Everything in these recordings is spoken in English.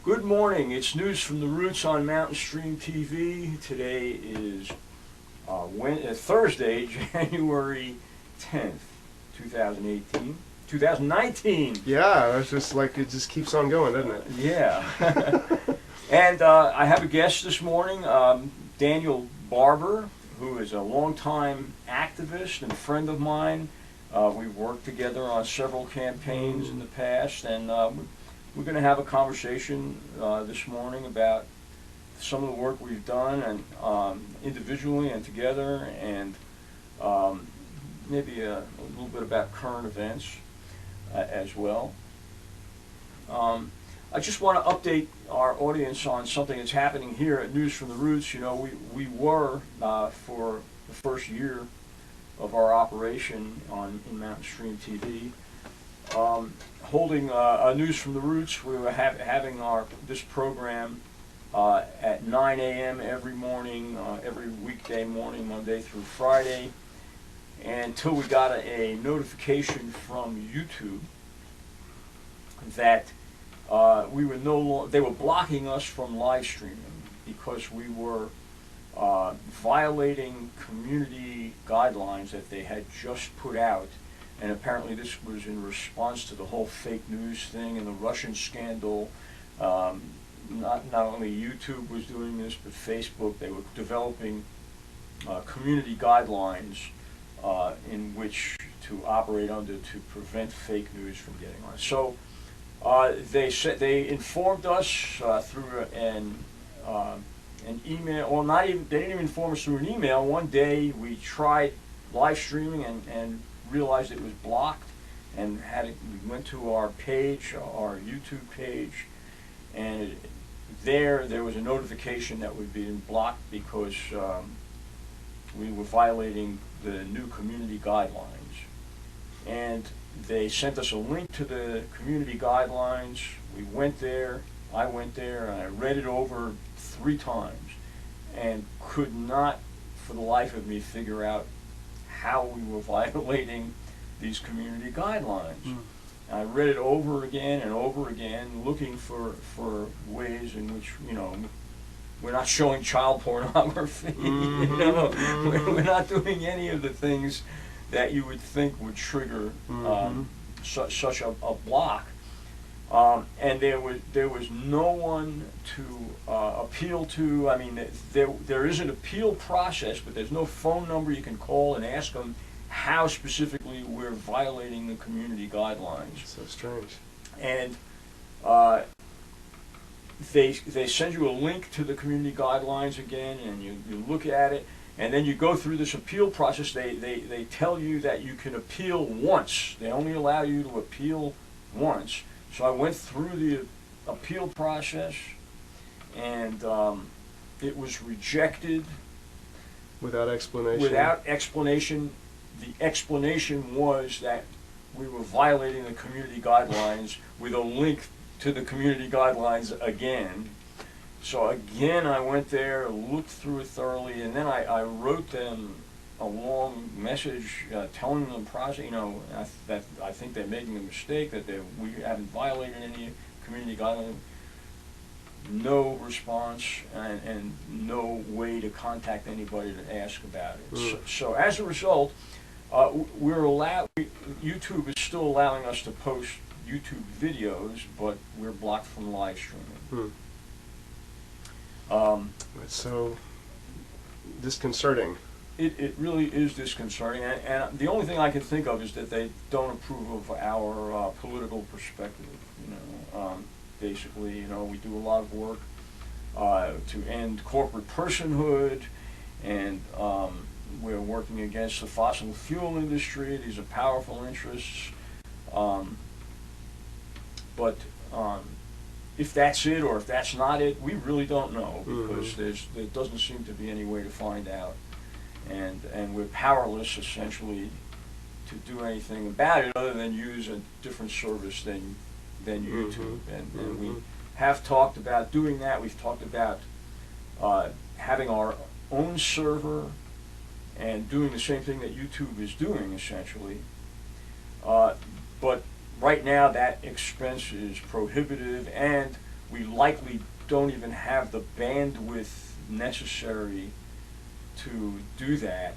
Good morning. It's News from the Roots on Mountain Stream TV. Today is Thursday, January 10th, 2018. 2019. Yeah, it's just like it just keeps on going, doesn't it? Yeah. And I have a guest this morning, Daniel Barber, who is a longtime activist and friend of mine. We've worked together on several campaigns in the past, and we're going to have a conversation this morning about some of the work we've done, and individually and together, and maybe a little bit about current events as well. I just want to update our audience on something that's happening here at News from the Roots. You know, we were, for the first year of our operation in Mountain Stream TV, holding News from the Roots. We were having this program at 9 a.m. every morning, every weekday morning, Monday through Friday, until we got a notification from YouTube that they were blocking us from live streaming because we were violating community guidelines that they had just put out. And apparently this was in response to the whole fake news thing and the Russian scandal. Not only YouTube was doing this, but Facebook. They were developing community guidelines in which to operate under to prevent fake news from getting on. So they informed us through an email, or they didn't even inform us through an email. One day we tried live streaming and realized it was blocked, and we went to our page, our YouTube page, and there was a notification that we'd been blocked because we were violating the new community guidelines. And they sent us a link to the community guidelines. We went there, I went there, and I read it over 3 times and could not for the life of me figure out how we were violating these community guidelines. I read it over again and over again, looking for ways in which, you know, we're not showing child pornography, you know, we're not doing any of the things that you would think would trigger such a block. And there was no one to appeal to. I mean, there is an appeal process, but there's no phone number you can call and ask them how specifically we're violating the community guidelines. So strange. And they send you a link to the community guidelines again, and you look at it, and then you go through this appeal process. They tell you that you can appeal once. They only allow you to appeal once. So I went through the appeal process, and it was rejected. Without explanation? Without explanation. The explanation was that we were violating the community guidelines with a link to the community guidelines again. So again, I went there, looked through it thoroughly, and then I wrote them a long message telling them the process, you know, that I think they're making a mistake, that we haven't violated any community guidelines. No response, and no way to contact anybody to ask about it. So as a result, YouTube is still allowing us to post YouTube videos, but we're blocked from live streaming. It's so disconcerting. It really is disconcerting, and the only thing I can think of is that they don't approve of our political perspective. You know, basically, you know, we do a lot of work to end corporate personhood, and we're working against the fossil fuel industry. These are powerful interests, but if that's it or if that's not it, we really don't know, because there doesn't seem to be any way to find out. And we're powerless, essentially, to do anything about it other than use a different service than YouTube. And we have talked about doing that. We've talked about having our own server and doing the same thing that YouTube is doing, essentially. But right now, that expense is prohibitive, and we likely don't even have the bandwidth necessary to do that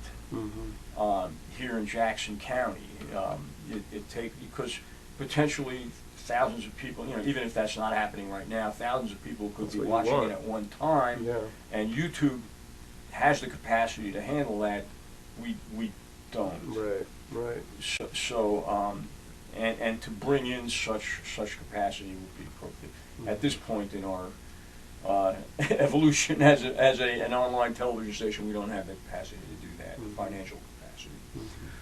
here in Jackson County. Because potentially thousands of people, even if that's not happening right now, thousands of people could be watching it at one time, and YouTube has the capacity to handle that. We don't. Right. So and to bring in such capacity would be appropriate. At this point in our evolution as an online television station, we don't have the capacity to do that, financial capacity.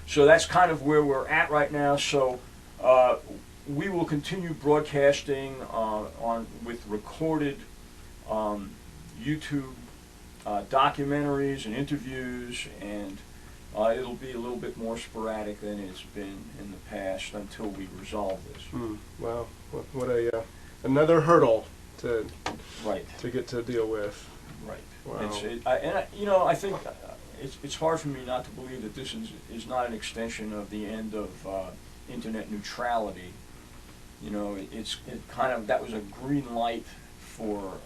So that's kind of where we're at right now. So we will continue broadcasting with recorded YouTube documentaries and interviews, and it'll be a little bit more sporadic than it's been in the past until we resolve this. Wow, what another hurdle to get to deal with. Right. Wow. I think it's hard for me not to believe that this is not an extension of the end of internet neutrality. That was a green light for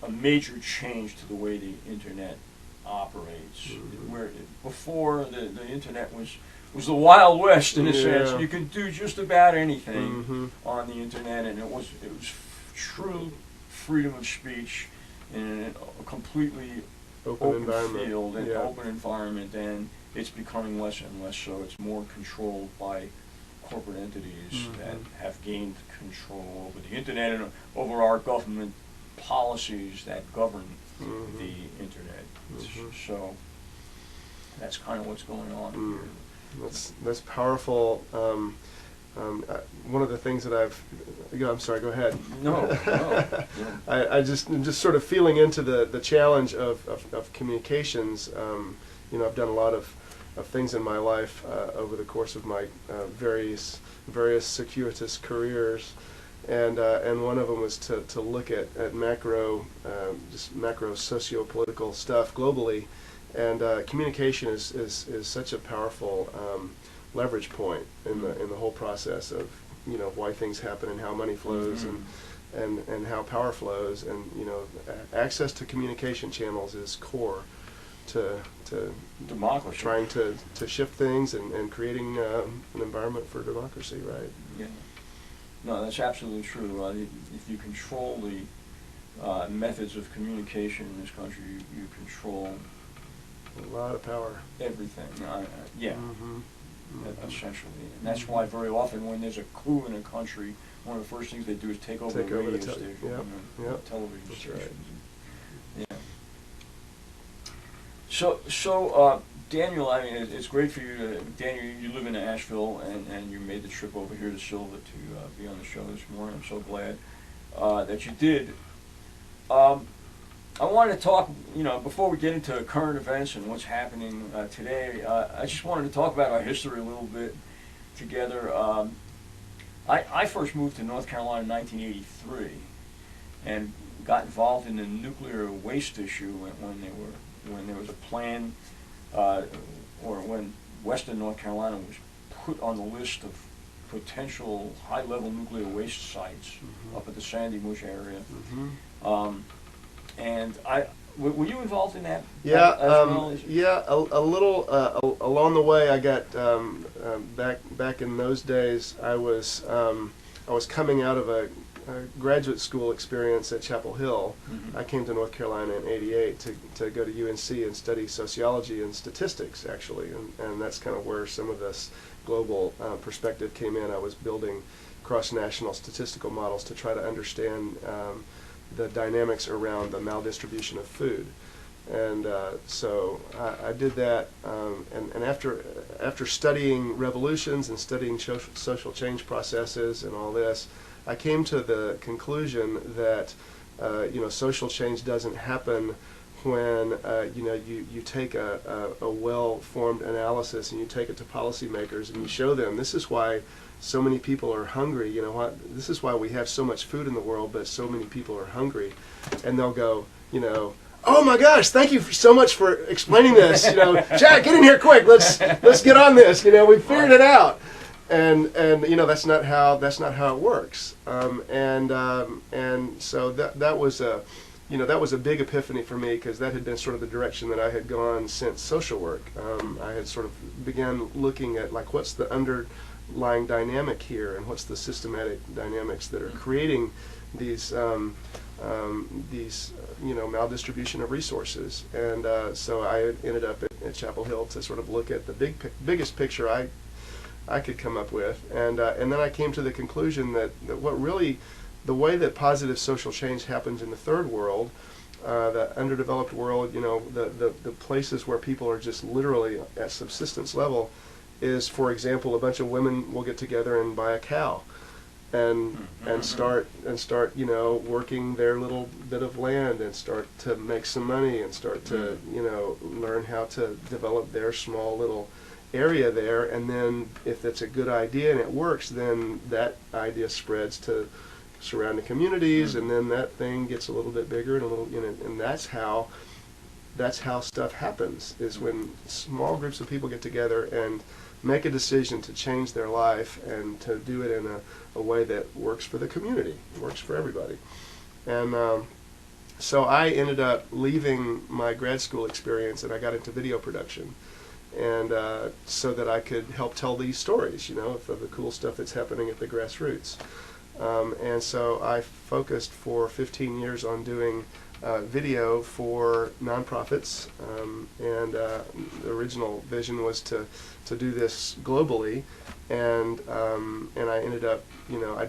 a major change to the way the internet operates. Where before the internet was the Wild West in a sense. You could do just about anything on the internet, and it was true freedom of speech in a completely open field and open environment, and it's becoming less and less so. It's more controlled by corporate entities that have gained control over the internet and over our government policies that govern the internet. So that's kind of what's going on here. That's powerful. One of the things that I'm sorry, go ahead. No. I'm just sort of feeling into the challenge of communications. I've done a lot of things in my life over the course of my various circuitous careers, and one of them was to look at macro socio-political stuff globally, and communication is such a powerful leverage point in the whole process of why things happen and how money flows and how power flows, and access to communication channels is core to democracy, trying to shift things and creating an environment for democracy, right? Yeah. No, that's absolutely true. If you control the methods of communication in this country, you control a lot of power. Everything. Essentially, and that's why very often when there's a coup in a country, one of the first things they do is take over the radio station, television stations. Right. Yeah. So Daniel, I mean, it's great for you to, Daniel, you live in Asheville, and you made the trip over here to Silva to be on the show this morning. I'm so glad that you did. I wanted to talk, before we get into current events and what's happening today, I just wanted to talk about our history a little bit together. I first moved to North Carolina in 1983 and got involved in the nuclear waste issue when there was a plan, or when Western North Carolina was put on the list of potential high-level nuclear waste sites up at the Sandy Bush area. And were you involved in that? Yeah, a little along the way. I got back in those days. I was coming out of a graduate school experience at Chapel Hill. I came to North Carolina in '88 to go to UNC and study sociology and statistics, actually, and that's kind of where some of this global perspective came in. I was building cross-national statistical models to try to understand the dynamics around the maldistribution of food, and so I did that. And after studying revolutions and studying social change processes and all this, I came to the conclusion that social change doesn't happen when you take a well-formed analysis and you take it to policymakers and you show them this is why so many people are hungry. This is why we have so much food in the world, but so many people are hungry, and they'll go, oh my gosh, thank you so much for explaining this. Chad, get in here quick. Let's get on this. We figured it out. and you know that's not how it works. And so that was a, you know, that was a big epiphany for me, because that had been sort of the direction that I had gone since social work. I had sort of began looking at, like, what's the underlying dynamic here, and what's the systematic dynamics that are creating these you know, maldistribution of resources. And so I ended up at Chapel Hill to sort of look at the biggest picture I could come up with, and then I came to the conclusion that what really, the way that positive social change happens in the third world, the underdeveloped world, you know, the places where people are just literally at subsistence level, is, for example, a bunch of women will get together and buy a cow, and start you know, working their little bit of land, and start to make some money, and start to, you know, learn how to develop their small little area there. And then if it's a good idea and it works, then that idea spreads to surrounding communities, and then that thing gets a little bit bigger and a little, you know, and that's how stuff happens, is when small groups of people get together and make a decision to change their life, and to do it in a way that works for the community, works for everybody. And so I ended up leaving my grad school experience, and I got into video production, and so that I could help tell these stories, you know, of the cool stuff that's happening at the grassroots. And so I focused for 15 years on doing video for nonprofits, and the original vision was to do this globally, and I ended up, you know, I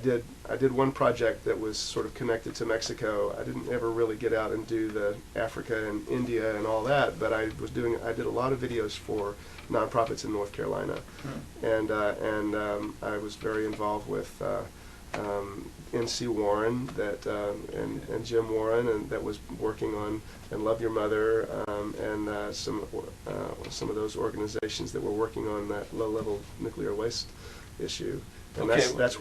did one project that was sort of connected to Mexico. I didn't ever really get out and do the Africa and India and all that, but I did a lot of videos for nonprofits in North Carolina, and I was very involved with NC Warren, and Jim Warren, and that was working on And Love Your Mother, and some of those organizations that were working on that low-level nuclear waste issue. And Okay. that's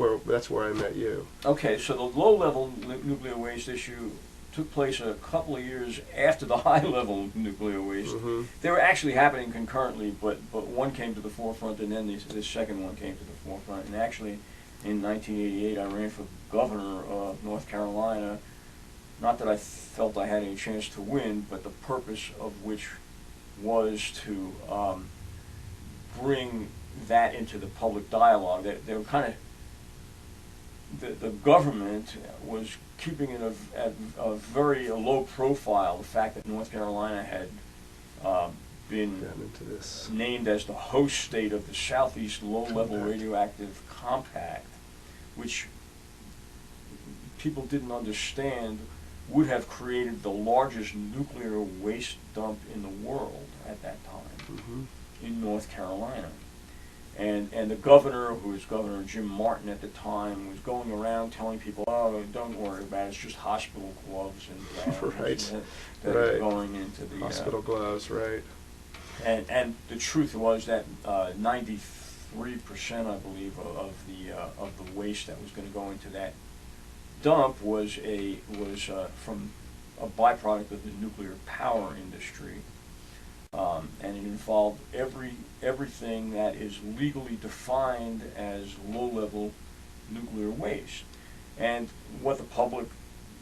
where I met you. Okay, so the low-level nuclear waste issue took place a couple of years after the high-level nuclear waste. Mm-hmm. They were actually happening concurrently, but one came to the forefront, and then the second one came to the forefront. And actually, in 1988, I ran for governor of North Carolina. Not that I felt I had any chance to win, but the purpose of which was to bring that into the public dialogue. They were kind of, the government was keeping it at a very low profile. The fact that North Carolina had been named as the host state of the Southeast Low-Level Radioactive Compact, which people didn't understand would have created the largest nuclear waste dump in the world at that time, in North Carolina. And the governor, who was Governor Jim Martin at the time, was going around telling people, "Oh, don't worry about it. It's just hospital gloves and gowns that are going into the hospital gloves, right?" And the truth was that 93%, I believe, of the waste that was going to go into that dump was from a byproduct of the nuclear power industry. And it involved everything that is legally defined as low-level nuclear waste. And what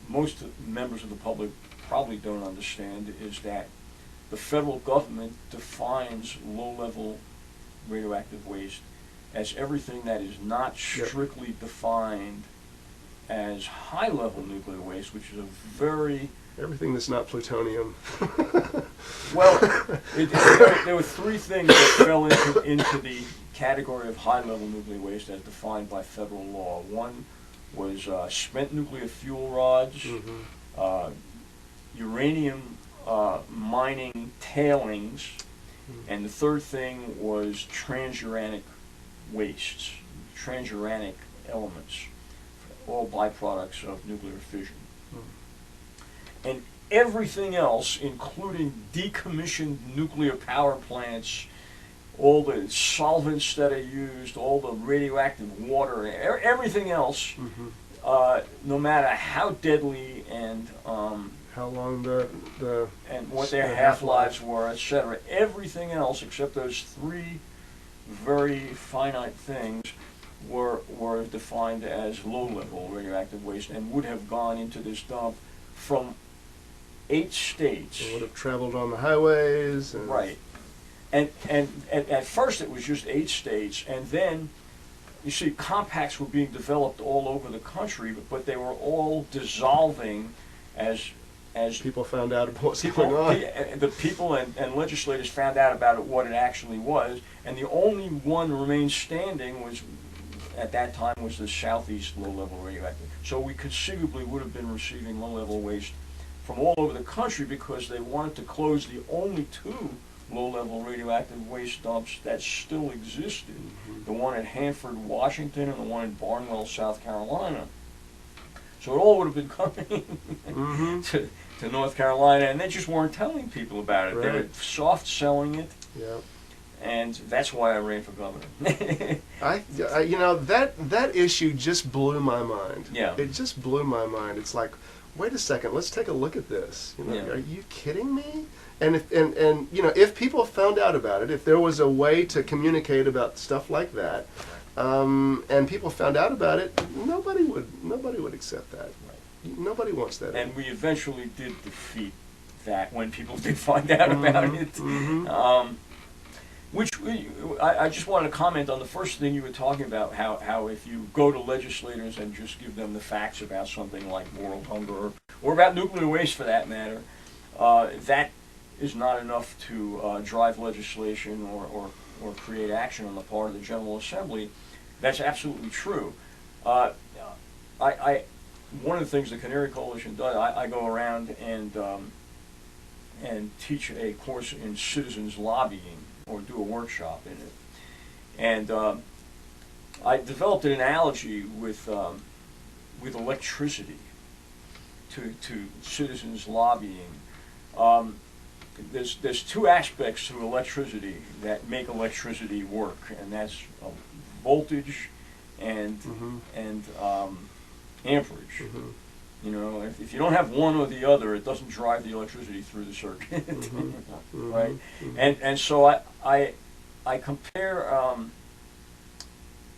most members of the public probably don't understand is that the federal government defines low-level radioactive waste as everything that is not strictly defined as high-level nuclear waste, which is a very... Everything that's not plutonium. Well, there were three things that fell into the category of high-level nuclear waste as defined by federal law. One was spent nuclear fuel rods, uranium mining tailings, and the third thing was transuranic wastes, transuranic elements, all byproducts of nuclear fission. And everything else, including decommissioned nuclear power plants, all the solvents that are used, all the radioactive water, everything else, no matter how deadly and how long and what their half-lives were, etc. Everything else except those three very finite things were defined as low-level radioactive waste and would have gone into this dump from 8 states. It would have traveled on the highways. And Right. And at first it was just 8 states, and then, you see, compacts were being developed all over the country, but they were all dissolving as people found out what's people, going on. the people and legislators found out about it, what it actually was, and the only one remained standing was, at that time, was the Southeast low-level radioactive. So we conceivably would have been receiving low-level waste from all over the country because they wanted to close the only 2 low-level radioactive waste dumps that still existed, the one at Hanford, Washington, and the one in Barnwell, South Carolina. So it all would have been coming to North Carolina, and they just weren't telling people about it. Right. They were soft selling it, Yeah. and that's why I ran for governor. You know, that issue just blew my mind. Yeah. It just blew my mind. It's like, wait a second, let's take a look at this. You know, Yeah. are you kidding me? And if you know, if people found out about it, if there was a way to communicate about stuff like that, and people found out about it, nobody would accept that. Right. Nobody wants that. And we eventually did defeat that when people did find out about it. I just wanted to comment on the first thing you were talking about, how if you go to legislators and just give them the facts about something like world hunger, or about nuclear waste for that matter, that is not enough to drive legislation or create action on the part of the General Assembly. That's absolutely true. One of the things the Canary Coalition does, I go around and teach a course in citizens lobbying, or do a workshop in it. And I developed an analogy with electricity to citizens lobbying. There's 2 aspects to electricity that make electricity work, and that's voltage and amperage. You know, if you don't have one or the other, it doesn't drive the electricity through the circuit, right? And so I compare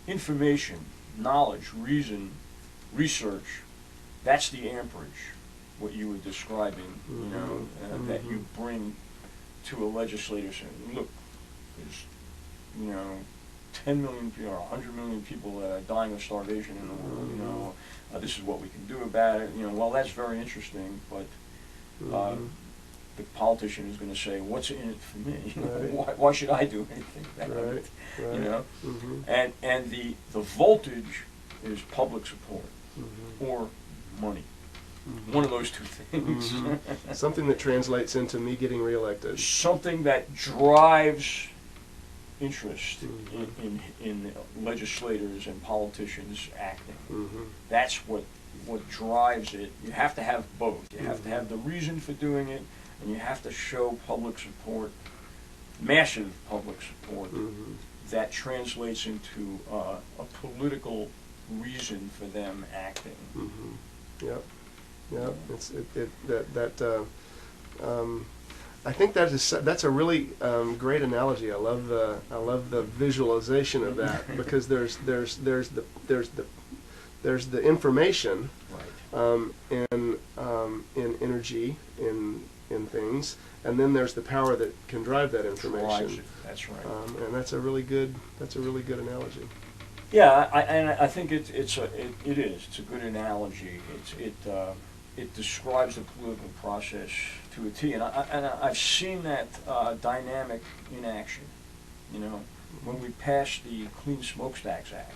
information, knowledge, reason, research. That's the amperage, what you were describing. You know, that you bring to a legislator saying, look, there's, you know, 10 million people or 100 million people that are dying of starvation in the world. You know, this is what we can do about it. You know, well, that's very interesting, but the politician is going to say, "What's in it for me? Right. Why should I do anything about it?" Right. You know, and the voltage is public support or money. One of those 2 things. Something that translates into me getting reelected. Something that drives interest in legislators and politicians acting. That's what drives it. You have to have both. You have to have the reason for doing it, and you have to show public support, massive public support, that translates into a political reason for them acting. Yep. I think that's a really great analogy. I love the visualization of that, because there's the information, in energy in things, and then there's the power that can drive that information. That's right. And that's a really good analogy. Yeah, I think it is. It's a good analogy. It describes the political process to a T, and I've seen that dynamic in action. You know, when we passed the Clean Smokestacks Act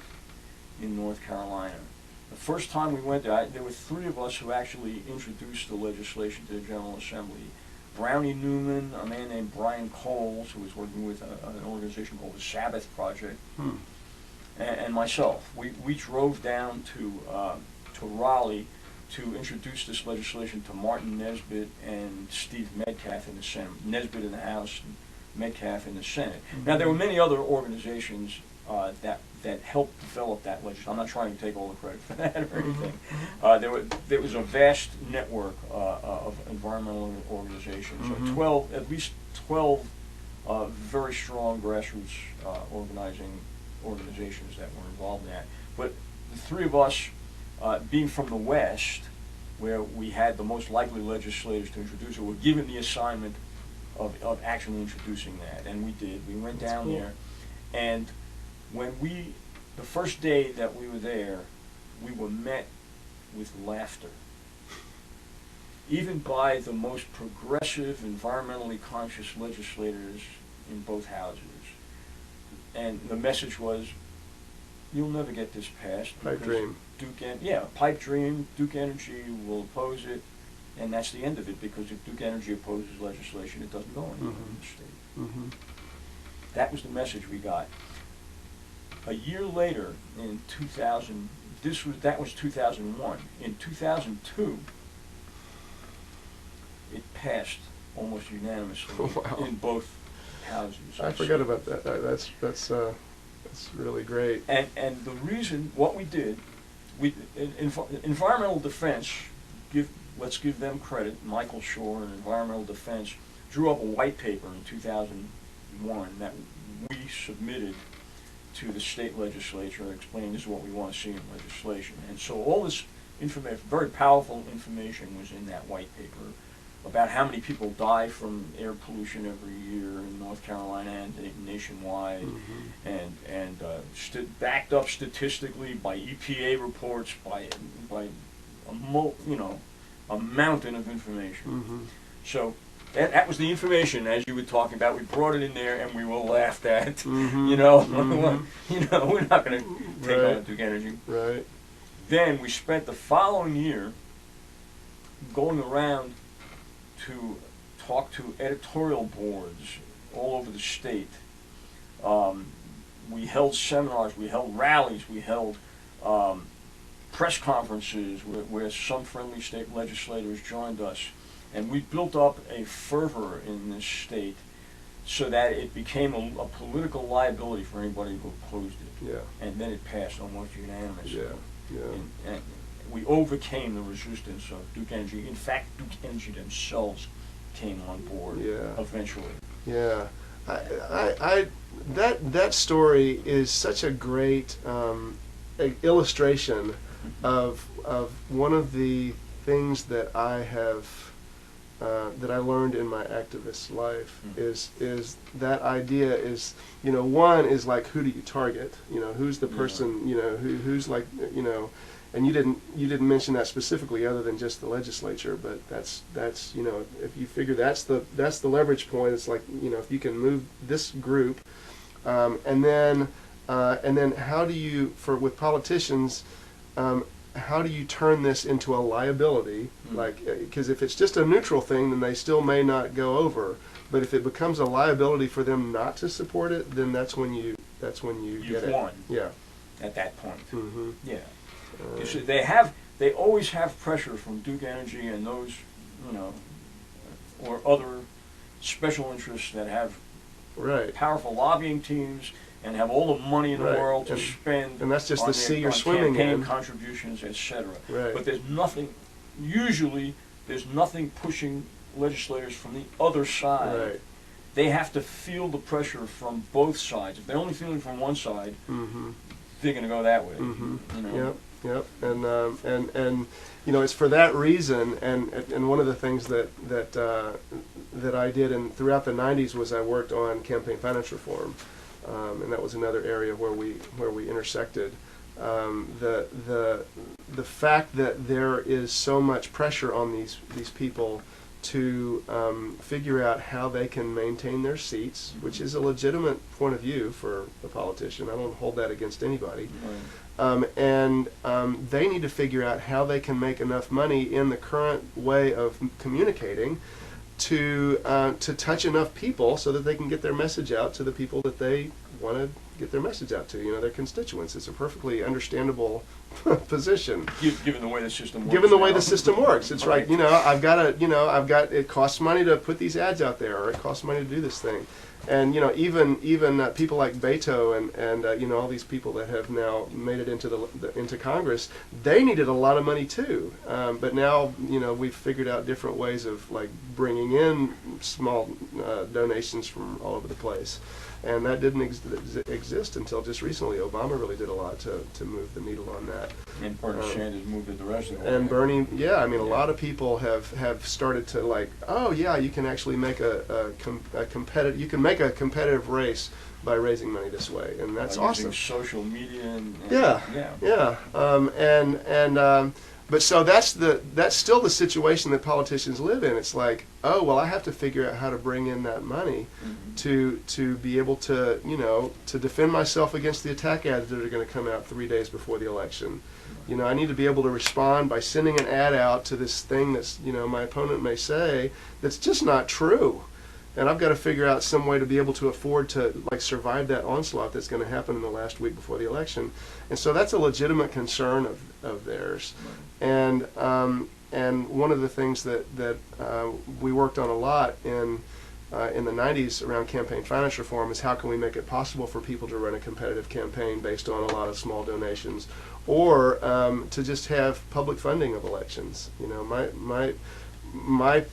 in North Carolina, the first time we went there, there were 3 of us who actually introduced the legislation to the General Assembly. Brownie Newman, a man named Brian Coles, who was working with an organization called the Sabbath Project, and myself. We drove down to Raleigh to introduce this legislation to Martin Nesbitt and Steve Metcalf in the Senate. Nesbitt in the House, Metcalf in the Senate. Now, there were many other organizations that helped develop that legislation. I'm not trying to take all the credit for that or anything. There was a vast network of environmental organizations, at least 12 very strong grassroots organizing organizations that were involved in that. But the three of us, being from the West, where we had the most likely legislators to introduce it, were given the assignment of actually introducing that, and we did. We went That's down cool. there, and the first day that we were there, we were met with laughter, even by the most progressive, environmentally conscious legislators in both houses. And the message was, you'll never get this passed. Pipe dream. Pipe dream, Duke Energy will oppose it, and that's the end of it, because if Duke Energy opposes legislation, it doesn't go anywhere in the state. Mm-hmm. That was the message we got. A year later, in 2000, that was 2001. In 2002, it passed almost unanimously Wow. in both houses. I forgot about that. That's really great. And the reason, what we did, environmental defense, let's give them credit. Michael Shore and Environmental Defense drew up a white paper in 2001 that we submitted to the state legislature explaining this is what we want to see in legislation. And so all this information, very powerful information, was in that white paper about how many people die from air pollution every year in North Carolina and nationwide, and backed up statistically by EPA reports, by a mountain of information. Mm-hmm. So that was the information, as you were talking about. We brought it in there, and we were laughed at. Mm-hmm. We're not going to take Right. on Duke Energy. Right. Then we spent the following year going around to talk to editorial boards all over the state. We held seminars, we held rallies, we held press conferences where some friendly state legislators joined us. And we built up a fervor in this state so that it became a political liability for anybody who opposed it. Yeah. And then it passed almost unanimously. Yeah. And we overcame the resistance of Duke Energy. In fact, Duke Energy themselves came on board eventually. Yeah. That story is such a great illustration of one of the things that I have that I learned in my activist life is that idea is, one is like, who do you target? Who's the person? Who's like, and you didn't mention that specifically, other than just the legislature. But that's if you figure that's the leverage point. It's like, if you can move this group, and then how do you, with politicians, how do you turn this into a liability? Like, because if it's just a neutral thing, then they still may not go over. But if it becomes a liability for them not to support it, then that's when you get it. Won. Yeah. At that point. Mm-hmm. Yeah. So they always have pressure from Duke Energy and those, or other special interests that have powerful lobbying teams and have all the money in the world to spend. And that's just on the sea you're on swimming campaign in. contributions, etc. Right. But there's nothing pushing legislators from the other side. Right. They have to feel the pressure from both sides. If they're only feeling from one side, they're going to go that way. Mm-hmm. Yep. And it's for that reason. And one of the things that I did throughout the '90s was I worked on campaign finance reform, and that was another area where we intersected. The fact that there is so much pressure on these people to figure out how they can maintain their seats, which is a legitimate point of view for a politician. I don't hold that against anybody. And they need to figure out how they can make enough money in the current way of communicating to touch enough people so that they can get their message out to the people that they want to get their message out to, their constituents. It's a perfectly understandable position. Given the way the system works. Given the way the system works. It's right. It costs money to put these ads out there, or it costs money to do this thing. And even people like Beto and all these people that have now made it into Congress, they needed a lot of money too. But now we've figured out different ways of like bringing in small donations from all over the place. and that didn't exist until just recently. Obama really did a lot to move the needle on that. And Bernie Sanders moved it the rest of the way. And Bernie, yeah, I mean, a lot of people have started to like, oh yeah, you can actually make a competitive, you can make a competitive race by raising money this way, and that's awesome. Using social media and but so that's still the situation that politicians live in. It's like, oh well, I have to figure out how to bring in that money to be able to, you know, to defend myself against the attack ads that are going to come out 3 days before the election. You know, I need to be able to respond by sending an ad out to this thing that's, you know, my opponent may say that's just not true. And I've got to figure out some way to be able to afford to like survive that onslaught that's going to happen in the last week before the election. And so that's a legitimate concern of theirs. And one of the things that we worked on a lot in the 90s around campaign finance reform is how can we make it possible for people to run a competitive campaign based on a lot of small donations, or to just have public funding of elections. You know, my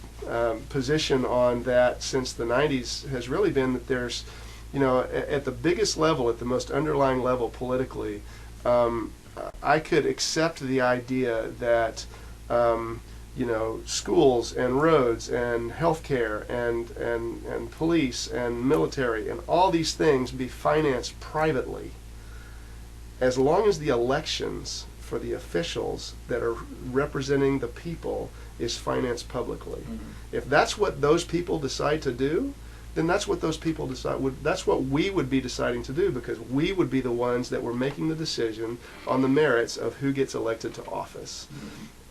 position on that since the 90s has really been that there's, you know, at the biggest level, at the most underlying level politically, I could accept the idea that, you know, schools and roads and healthcare and police and military and all these things be financed privately, as long as the elections for the officials that are representing the people is financed publicly. If that's what those people decide to do, then that's what those people decide. That's what we would be deciding to do, because we would be the ones that were making the decision on the merits of who gets elected to office.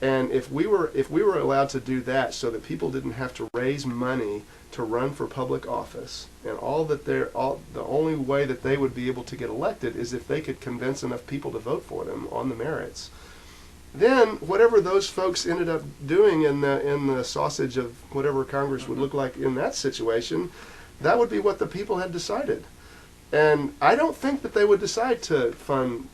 And if we were allowed to do that, so that people didn't have to raise money to run for public office, and the only way that they would be able to get elected is if they could convince enough people to vote for them on the merits, then whatever those folks ended up doing in the sausage of whatever Congress would look like in that situation, that would be what the people had decided. And I don't think that they would decide to fund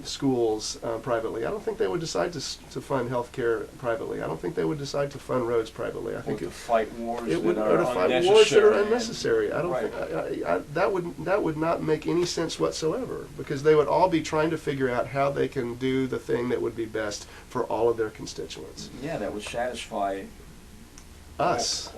schools privately. I don't think they would decide to fund healthcare privately. I don't think they would decide to fund roads privately. I think to fight wars that are unnecessary. I don't think that would not make any sense whatsoever, because they would all be trying to figure out how they can do the thing that would be best for all of their constituents. Yeah, that would satisfy us,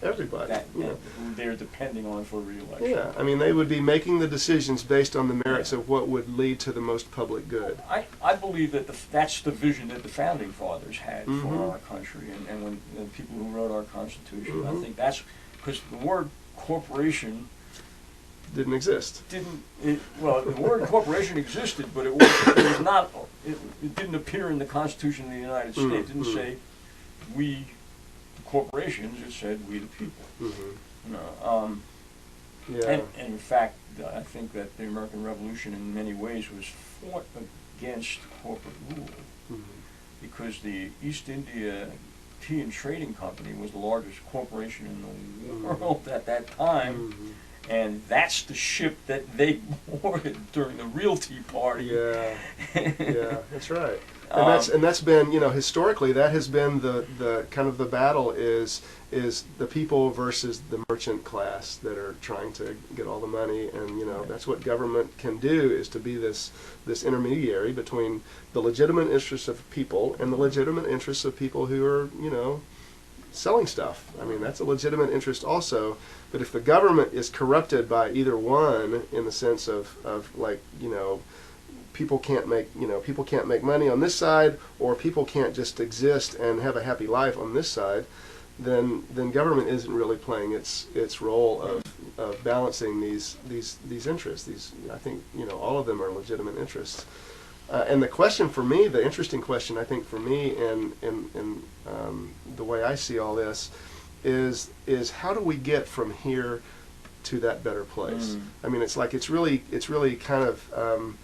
everybody that, you know, who they're depending on for re-election. Yeah, I mean, they would be making the decisions based on the merits of what would lead to the most public good. I believe that that's the vision that the founding fathers had for our country, and when the people who wrote our Constitution. I think that's because the word corporation didn't exist. Well, the word corporation existed, but it was not. It didn't appear in the Constitution of the United States. It didn't say we corporations. It said we the people. You know, and in fact, I think that the American Revolution in many ways was fought against corporate rule, because the East India Tea and Trading Company was the largest corporation in the world at that time. And that's the ship that they boarded during the real Tea Party. Yeah, that's right. And that's been, you know, historically that has been the kind of the battle is the people versus the merchant class that are trying to get all the money, and you know that's what government can do, is to be this intermediary between the legitimate interests of people and the legitimate interests of people who are, you know, selling stuff. I mean, that's a legitimate interest also. But if the government is corrupted by either one, in the sense of like, you know, people can't make money on this side, or people can't just exist and have a happy life on this side, then government isn't really playing its role of balancing these interests. I think, you know, all of them are legitimate interests. And the question for me, the interesting question I think for me, in the way I see all this, is how do we get from here to that better place? I mean, it's like it's really kind of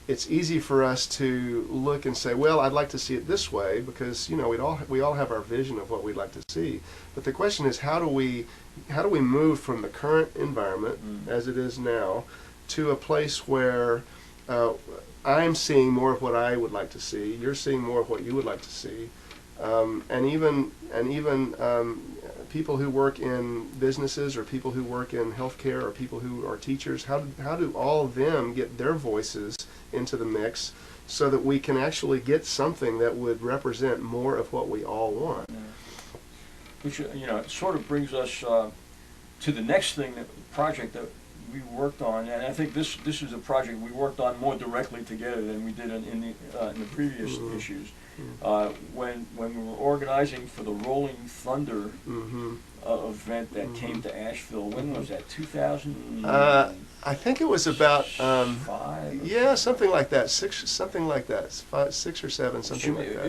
it's easy for us to look and say, well, I'd like to see it this way, because you know we all have our vision of what we'd like to see. But the question is, how do we move from the current environment as it is now to a place where I'm seeing more of what I would like to see, you're seeing more of what you would like to see, and even people who work in businesses or people who work in healthcare or people who are teachers, how do all of them get their voices into the mix so that we can actually get something that would represent more of what we all want? Yeah. Which, it sort of brings us to the next project that we worked on, and I think this is a project we worked on more directly together than we did in the previous issues. When we were organizing for the Rolling Thunder event that came to Asheville, when was that? 2000. I think it was about 5. yeah, something like that. 6 or 7, something like that.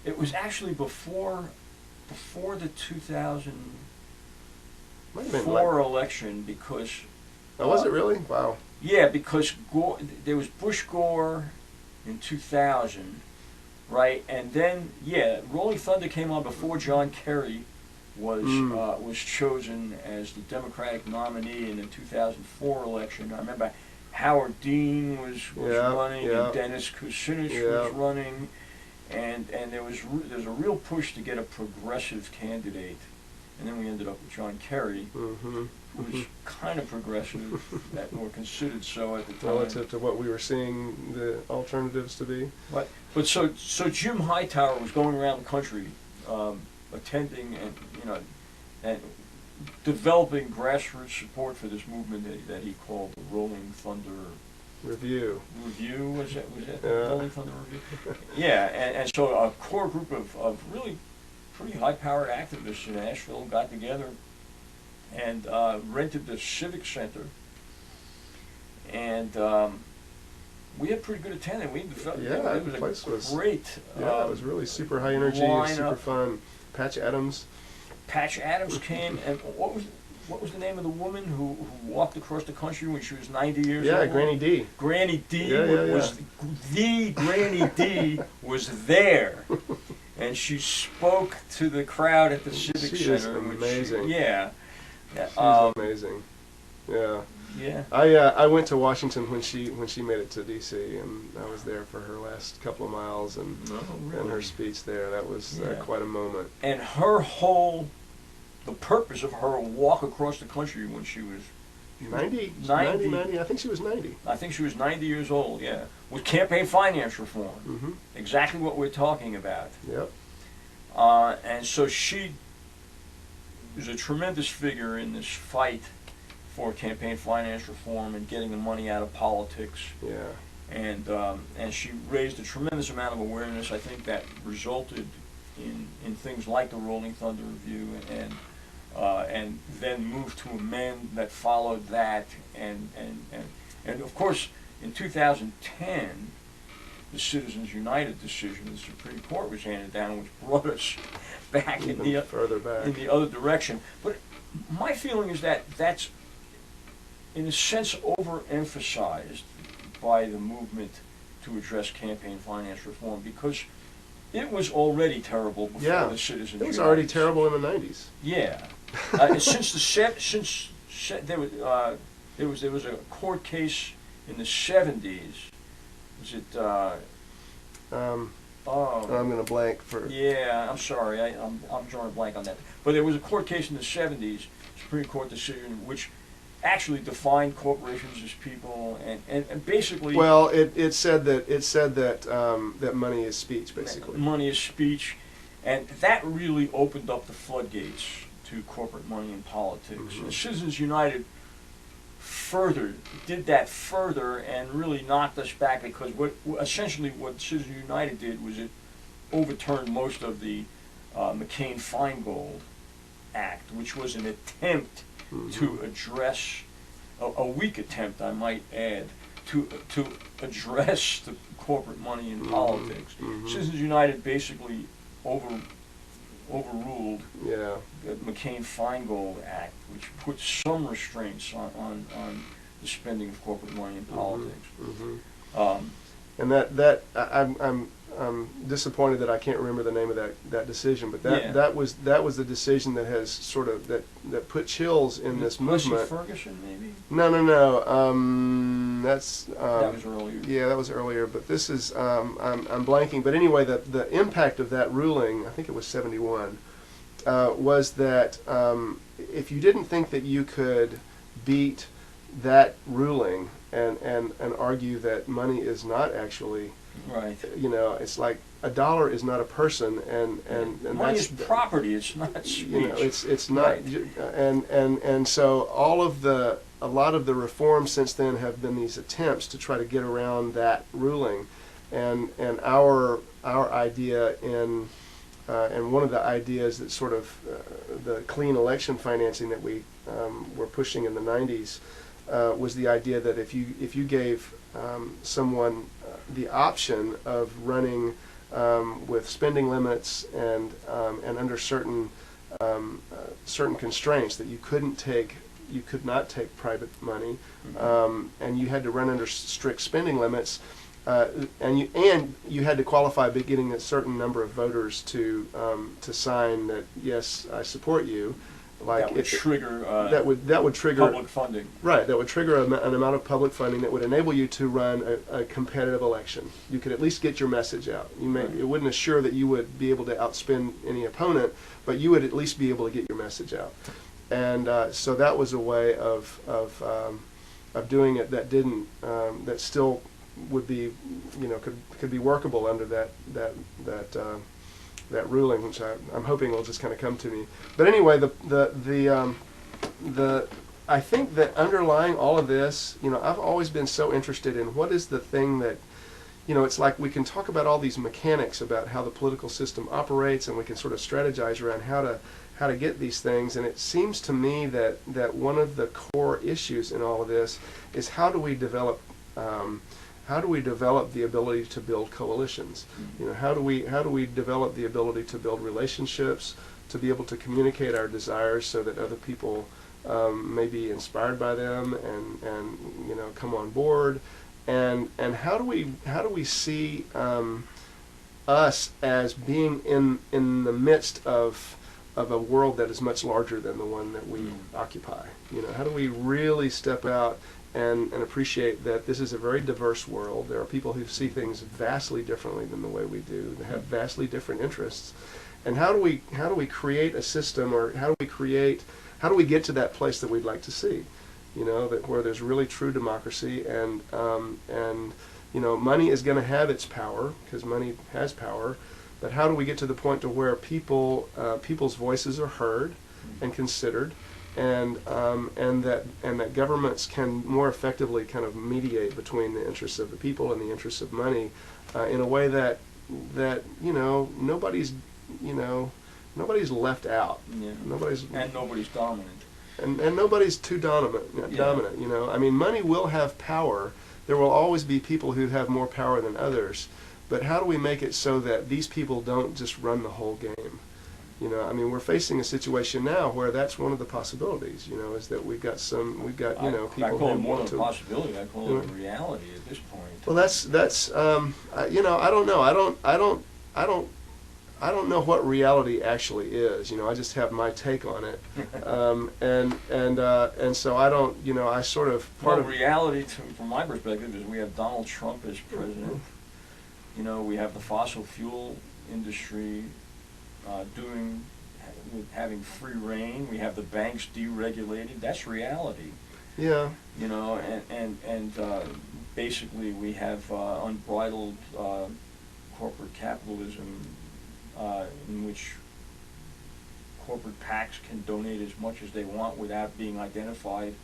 It was actually before the 2004 Might have been like, election, because. oh, was it really? Wow. Yeah, because there was Bush Gore in 2000, right? And then, Rolling Thunder came on before John Kerry was chosen as the Democratic nominee in the 2004 election. I remember Howard Dean was running, and Dennis Kucinich was running, and there's a real push to get a progressive candidate. And then we ended up with John Kerry, who was kind of progressive, or considered so at the time. Relative to what we were seeing the alternatives to be. But so Jim Hightower was going around the country, attending and developing grassroots support for this movement that he called the Rolling Thunder Review. Was that the Rolling Thunder Review? Yeah, and so a core group of really pretty high-powered activists in Asheville got together and rented the Civic Center, and we had pretty good attendance. The place was great. Yeah, it was really super high energy, super fun. Patch Adams came, and what was the name of the woman who walked across the country when she was 90 years old? Yeah, Granny D. Granny D was the Granny D was there. And she spoke to the crowd at the Civic Center. She is amazing. She's amazing. Yeah. Yeah. I went to Washington when she made it to D.C. and I was there for her last couple of miles and her speech there. That was quite a moment. And the purpose of her walk across the country when she was 90. I think she was 90. I think she was 90 years old, with campaign finance reform. Exactly what we're talking about. Yep. And so she is a tremendous figure in this fight for campaign finance reform and getting the money out of politics. Yeah. And she raised a tremendous amount of awareness, I think, that resulted in things like the Rolling Thunder Review, and then moved to amend that followed that, and of course in 2010 the Citizens United decision of the Supreme Court was handed down, which brought us back further back in the other direction. But my feeling is that that's in a sense overemphasized by the movement to address campaign finance reform, because it was already terrible before the Citizens United. It was already terrible in the 90s. Yeah. There was a court case in the 70s. Was it? I'm going to blank for. Yeah, I'm sorry. I'm drawing a blank on that. But there was a court case in the 70s, Supreme Court decision, which actually defined corporations as people, and basically. Well, it said that that money is speech, basically. Money is speech, and that really opened up the floodgates to corporate money in politics. And Citizens United did that further and really knocked us back, because essentially what Citizens United did was it overturned most of the McCain-Feingold Act, which was an attempt to address, a weak attempt I might add, to address the corporate money in politics. Citizens United basically overruled the McCain-Feingold Act, which put some restraints on the spending of corporate money in politics. And I'm disappointed that I can't remember the name of that decision, but that was the decision that has sort of that put chills in this movement. Ferguson, maybe? No. That was earlier. Yeah, that was earlier. But this is I'm blanking. But anyway, the impact of that ruling, I think it was 71, was that if you didn't think that you could beat that ruling and argue that money is not actually, Right. it's like a dollar is not a person, and Money that's is property. It's not speech. it's not, Right. and so a lot of the reforms since then have been these attempts to try to get around that ruling, and our idea and one of the ideas that sort of the clean election financing that we were pushing in the 90s was the idea that if you gave someone the option of running with spending limits and under certain constraints, that you could not take private money, and you had to run under strict spending limits, and you had to qualify by getting a certain number of voters to sign that, yes, I support you. Like that would trigger that would trigger public funding. Right, that would trigger an amount of public funding that would enable you to run a competitive election. You could at least get your message out. It wouldn't assure that you would be able to outspend any opponent, but you would at least be able to get your message out. And so that was a way of doing it that didn't that still would be, could be workable under that ruling, which I'm hoping will just kind of come to me. But anyway, I think that underlying all of this, I've always been so interested in what is the thing that, it's like we can talk about all these mechanics about how the political system operates, and we can sort of strategize around how to get these things. And it seems to me that one of the core issues in all of this is how do we develop the ability to build coalitions? How do we develop the ability to build relationships, to be able to communicate our desires so that other people may be inspired by them and come on board, and how do we see us as being in the midst of a world that is much larger than the one that we occupy? How do we really step out and appreciate that this is a very diverse world? There are people who see things vastly differently than the way we do. They have vastly different interests. And how do we create a system, or how do we get to that place that we'd like to see? That where there's really true democracy, and money is going to have its power because money has power. But how do we get to the point to where people's voices are heard and considered, and that governments can more effectively kind of mediate between the interests of the people and the interests of money in a way that nobody's left out. Yeah. Nobody's dominant. And nobody's too dominant. Money will have power. There will always be people who have more power than others. But how do we make it so that these people don't just run the whole game? We're facing a situation now where that's one of the possibilities. Is that we've got people. I call it more than a possibility. I call it a reality at this point. Well, that's I don't know. I don't know what reality actually is. I just have my take on it, and so I don't. I sort of reality from my perspective is we have Donald Trump as president. We have the fossil fuel industry having free reign. We have the banks deregulated. That's reality. Yeah. And basically we have unbridled corporate capitalism in which corporate PACs can donate as much as they want without being identified,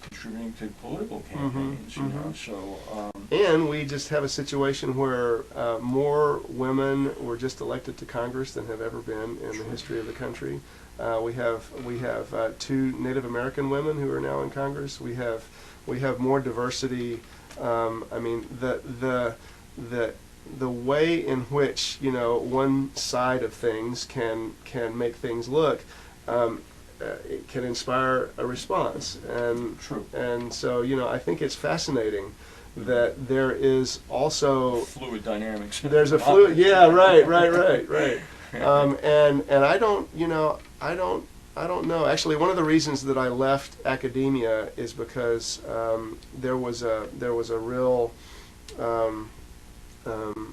contributing to political campaigns. And we just have a situation where more women were just elected to Congress than have ever been in the history of the country. We have 2 Native American women who are now in Congress. We have more diversity. The way in which one side of things can make things look. It can inspire a response, and so I think it's fascinating that there is also fluid dynamics. There's a fluid, yeah, right. And I don't know. Actually, one of the reasons that I left academia is because there was a real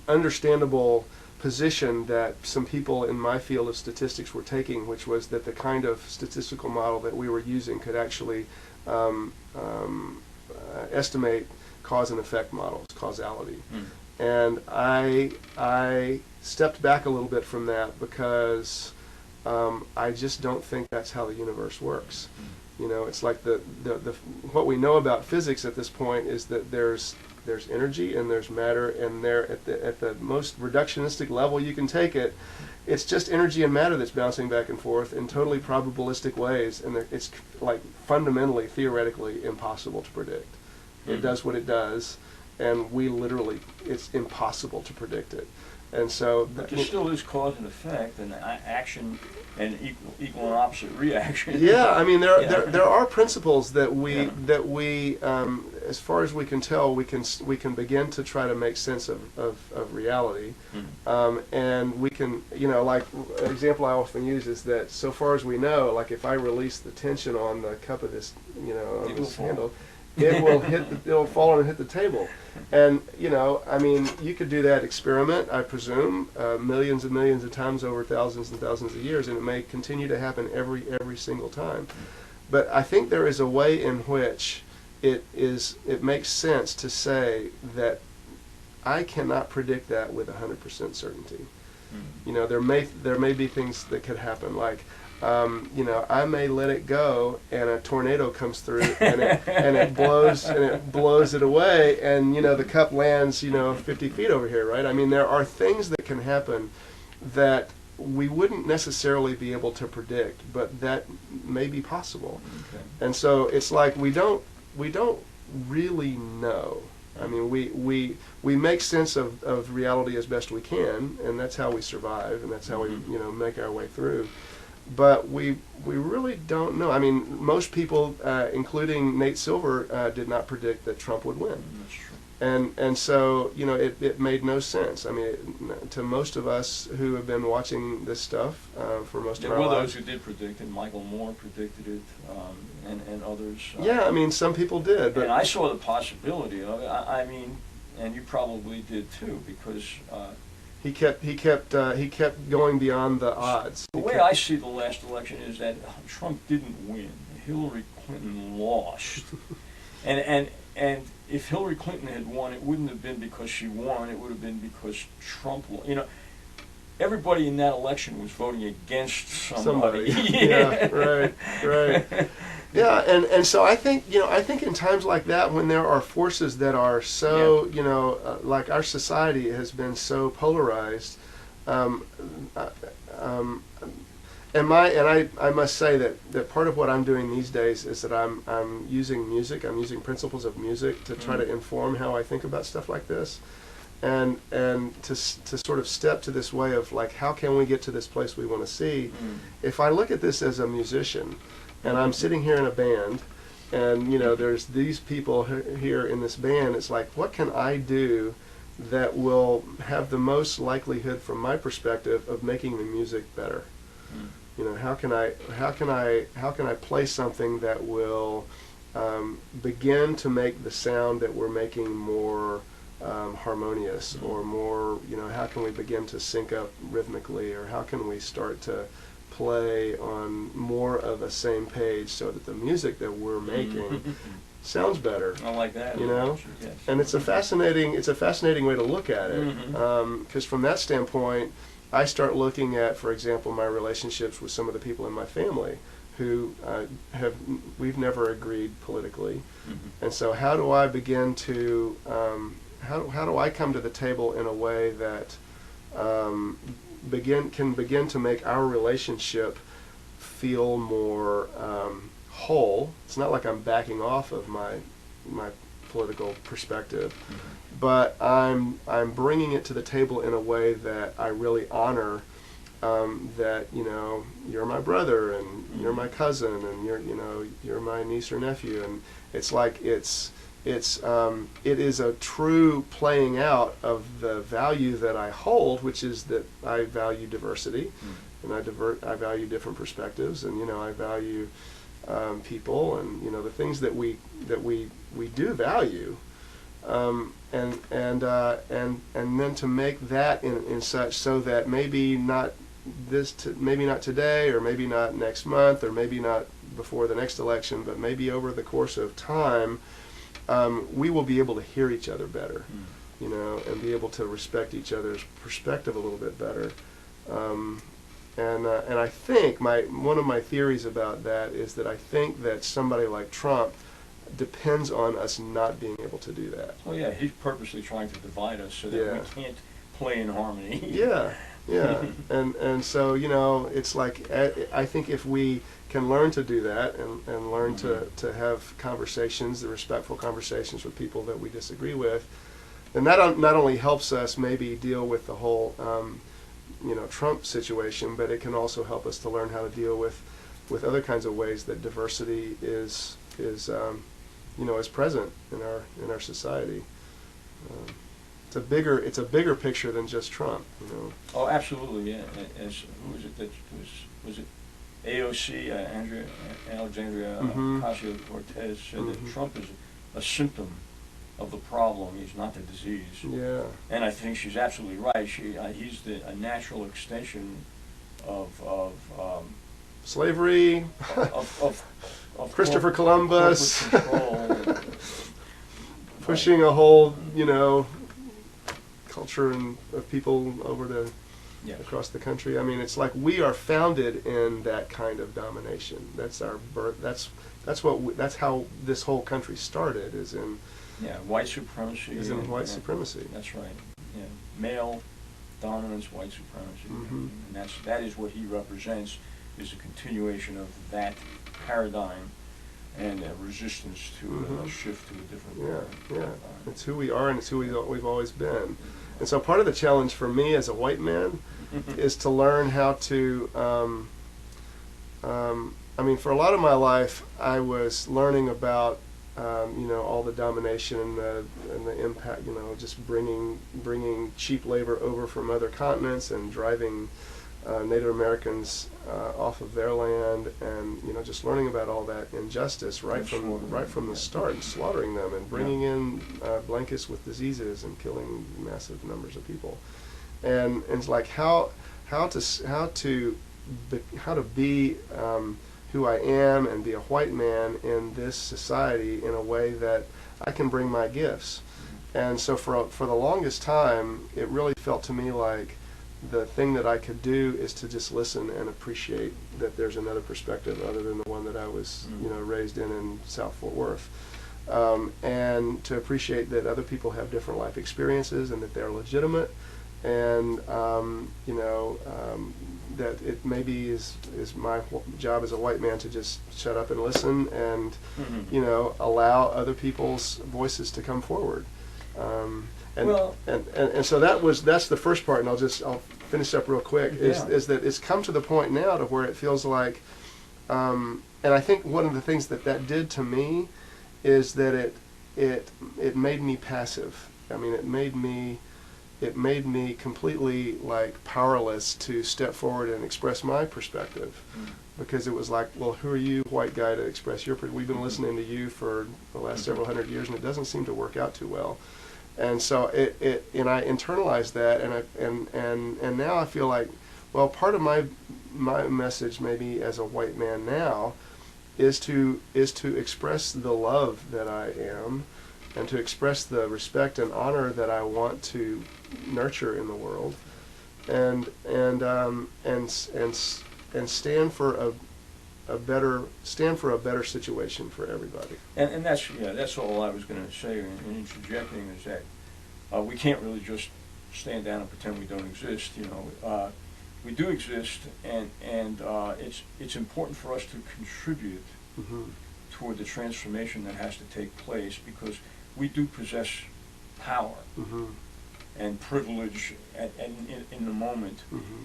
understandable position that some people in my field of statistics were taking, which was that the kind of statistical model that we were using could actually estimate cause and effect models, causality. And I stepped back a little bit from that because I just don't think that's how the universe works. You know, it's like the what we know about physics at this point is that there's energy and there's matter, and there at the most reductionistic level you can take it, it's just energy and matter that's bouncing back and forth in totally probabilistic ways, and it's like fundamentally, theoretically impossible to predict. It does what it does, and we literally, it's impossible to predict it. And so, but there still is cause and effect, and action and equal and opposite reaction. Yeah, I mean there are principles that we as far as we can tell, we can begin to try to make sense of reality, and we can, you know, like an example I often use is that so far as we know, like if I release the tension on the cup of this, you know, on this handle, it will it'll fall and hit the table. And, you know, I mean, you could do that experiment, I presume, millions and millions of times over thousands and thousands of years, and it may continue to happen every single time. But I think there is a way in which it makes sense to say that I cannot predict that with 100% certainty. You know, there may be things that could happen, like, you know, I may let it go, and a tornado comes through, and it blows it away, and you know the cup lands, you know, 50 feet over here, right? I mean, there are things that can happen that we wouldn't necessarily be able to predict, but that may be possible. Okay. And so it's like we don't really know. I mean, we make sense of reality as best we can, and that's how we survive, and that's how we, you know, make our way through. But we really don't know. I mean, most people, including Nate Silver, did not predict that Trump would win. That's true. And so, you know, it made no sense. I mean, to most of us who have been watching this stuff for most of our lives. There were those who did predict it. Michael Moore predicted it, and others. Yeah, I mean, some people did. But and I saw the possibility of it. I mean, and you probably did too, because. He kept going beyond the odds. The way I see the last election is that Trump didn't win. Hillary Clinton lost. and if Hillary Clinton had won, it wouldn't have been because she won. It would have been because Trump won. You know, everybody in that election was voting against somebody. Yeah, right. Yeah, and so I think, you know, I think in times like that, when there are forces that are so, you know, like our society has been so polarized, and I must say that part of what I'm doing these days is that I'm using music, I'm using principles of music to try to inform how I think about stuff like this, and to sort of step to this way of like, how can we get to this place we want to see? If I look at this as a musician, and I'm sitting here in a band, and you know, there's these people here in this band. It's like, what can I do that will have the most likelihood, from my perspective, of making the music better? You know, how can I play something that will begin to make the sound that we're making more harmonious, or more, you know, how can we begin to sync up rhythmically, or how can we start to play on more of a same page so that the music that we're making sounds better. I like that. You know, yes. And it's a fascinating way to look at it, because from that standpoint, I start looking at, for example, my relationships with some of the people in my family who we've never agreed politically, and so how do I begin to how do I come to the table in a way that can begin to make our relationship feel more whole? It's not like I'm backing off of my political perspective, but I'm bringing it to the table in a way that I really honor, that, you know, you're my brother, and you're my cousin, and you're my niece or nephew, and it's like it is a true playing out of the value that I hold, which is that I value diversity, and I value different perspectives, and, you know, I value people, and, you know, the things that we do value. then to make that in such so that maybe not maybe not today, or maybe not next month, or maybe not before the next election, but maybe over the course of time, we will be able to hear each other better, you know, and be able to respect each other's perspective a little bit better. And I think one of my theories about that is that I think that somebody like Trump depends on us not being able to do that. Oh yeah, he's purposely trying to divide us so that Yeah. we can't play in harmony. Yeah, yeah, and so, you know, it's like I think if we can learn to do that and learn to have conversations, the respectful conversations with people that we disagree with, then that not only helps us maybe deal with the whole you know, Trump situation, but it can also help us to learn how to deal with other kinds of ways that diversity is you know, is present in our society. It's a bigger picture than just Trump, you know. Oh, absolutely, yeah. As who was it that was it AOC, Alexandria Ocasio-Cortez said that Trump is a symptom of the problem. He's not the disease. Yeah. And I think she's absolutely right. He's a natural extension of slavery, of Christopher Columbus, control. pushing a whole, you know, culture of people over to across the country. I mean, it's like we are founded in that kind of domination. That's our birth. That's how this whole country started. Is in white supremacy. Is in white supremacy. That's right. Yeah, male dominance, white supremacy, and that is what he represents. Is a continuation of that paradigm and a resistance to a shift to a different paradigm. It's who we are, and it's who we've always been. And so part of the challenge for me as a white man is to learn how to, I mean, for a lot of my life, I was learning about, you know, all the domination and the impact, you know, just bringing cheap labor over from other continents and driving Native Americans off of their land, and, you know, just learning about all that injustice right from the start, and slaughtering them and bringing in blankets with diseases and killing massive numbers of people, and it's like how to be who I am and be a white man in this society in a way that I can bring my gifts. And so for the longest time, it really felt to me like the thing that I could do is to just listen and appreciate that there's another perspective other than the one that I was, you know, raised in South Fort Worth, and to appreciate that other people have different life experiences and that they're legitimate, and you know, that it maybe is my job as a white man to just shut up and listen and you know, allow other people's voices to come forward. And so that's the first part, and I'll finish up real quick. Is that it's come to the point now to where it feels like, and I think one of the things that did to me is that it made me passive. I mean, it made me completely like powerless to step forward and express my perspective, because it was like, well, who are you, white guy, to express your? We've been listening to you for the last several hundred years, and it doesn't seem to work out too well. And so and I internalized that, and now I feel like, well, part of my message maybe as a white man now is to express the love that I am, and to express the respect and honor that I want to nurture in the world, and stand for a better situation for everybody. And that's all I was going to say in interjecting, is that we can't really just stand down and pretend we don't exist. You know, we do exist, and it's important for us to contribute toward the transformation that has to take place, because we do possess power and privilege in the moment,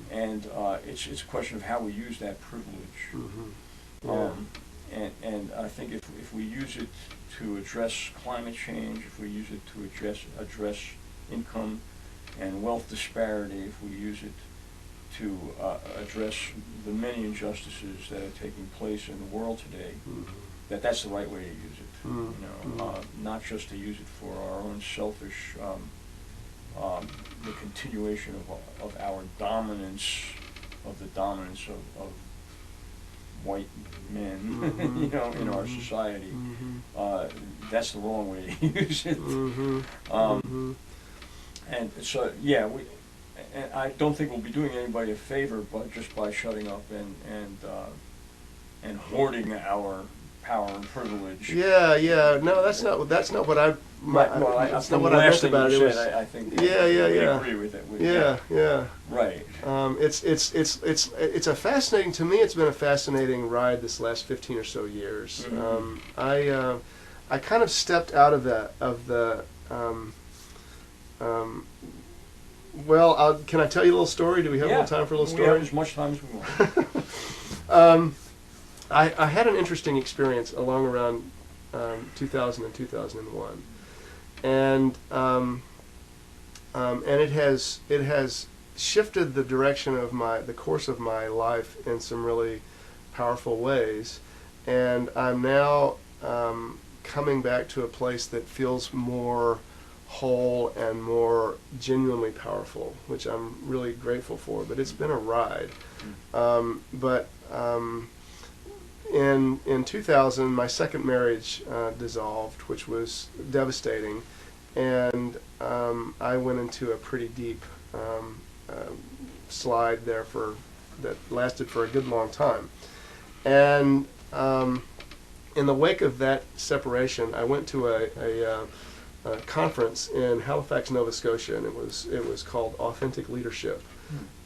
and it's a question of how we use that privilege. And I think if we use it to address climate change, if we use it to address income and wealth disparity, if we use it to address the many injustices that are taking place in the world today, that's the right way to use it. Mm. Not just to use it for our own selfish, the continuation of our dominance, of the dominance of white men, Mm-hmm. in our society. Mm-hmm. That's the wrong way to use it. Mm-hmm. And so, yeah, and I don't think we'll be doing anybody a favor, but just by shutting up and hoarding our power and privilege. Yeah. No, that's not what That's I. not what I meant about it. I think Yeah. I agree with it. Yeah. Right. It's a fascinating, to me, it's been a fascinating ride this last 15 or so years. Mm-hmm. I kind of stepped out of well, can I tell you a little story? Do we have a little time for a little story? We have as much time as we want. I had an interesting experience along around 2000 and 2001, and it has shifted the direction of the course of my life in some really powerful ways, and I'm now coming back to a place that feels more whole and more genuinely powerful, which I'm really grateful for. But it's been a ride. In 2000, my second marriage dissolved, which was devastating, and I went into a pretty deep slide there that lasted for a good long time. And in the wake of that separation, I went to a conference in Halifax, Nova Scotia, and it was called Authentic Leadership.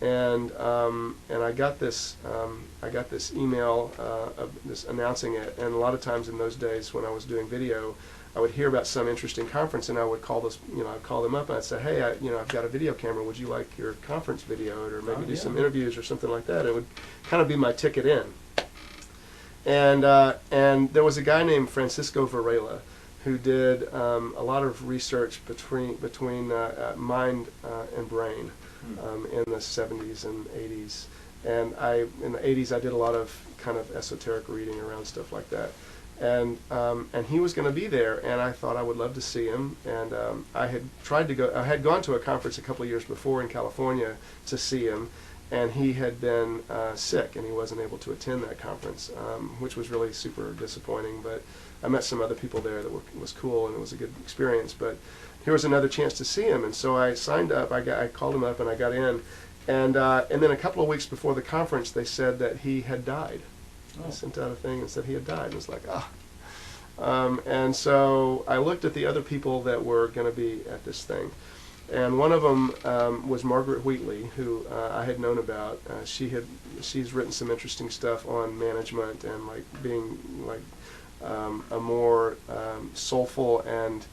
And I got this email of this announcing it. And a lot of times in those days when I was doing video, I would hear about some interesting conference, and I would call I'd call them up and I'd say, hey, I've got a video camera. Would you like your conference videoed, or maybe do some interviews or something like that? It would kind of be my ticket in. And there was a guy named Francisco Varela who did a lot of research between mind and brain in the 70s and 80s. And in the 80s I did a lot of kind of esoteric reading around stuff like that. And he was going to be there, and I thought I would love to see him. And I had gone to a conference a couple of years before in California to see him, and he had been sick, and he wasn't able to attend that conference, which was really super disappointing. But I met some other people there that was cool, and it was a good experience. But here was another chance to see him, and so I signed up. I called him up, and I got in. And then a couple of weeks before the conference, they said that he had died. I sent out a thing and said he had died. And it was like, and so I looked at the other people that were going to be at this thing. And one of them was Margaret Wheatley, who I had known about. She's written some interesting stuff on management and like being like a more soulful and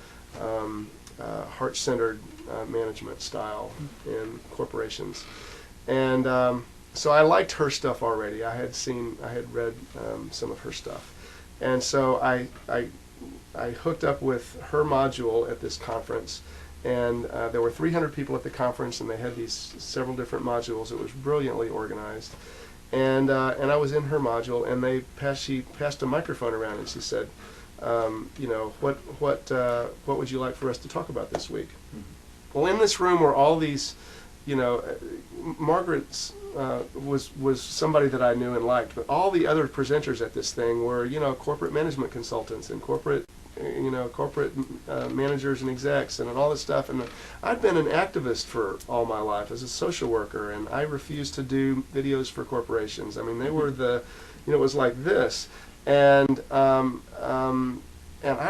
heart-centered management style in corporations. And so I liked her stuff already. I had read some of her stuff. And so I hooked up with her module at this conference. And there were 300 people at the conference, and they had these several different modules. It was brilliantly organized. And I was in her module, and she passed a microphone around, and she said, what would you like for us to talk about this week? Mm-hmm. Well, in this room were all these, Margaret's was somebody that I knew and liked, but all the other presenters at this thing were, corporate management consultants and corporate managers and execs and all this stuff. And I'd been an activist for all my life as a social worker, and I refused to do videos for corporations. I mean, they were it was like this. And I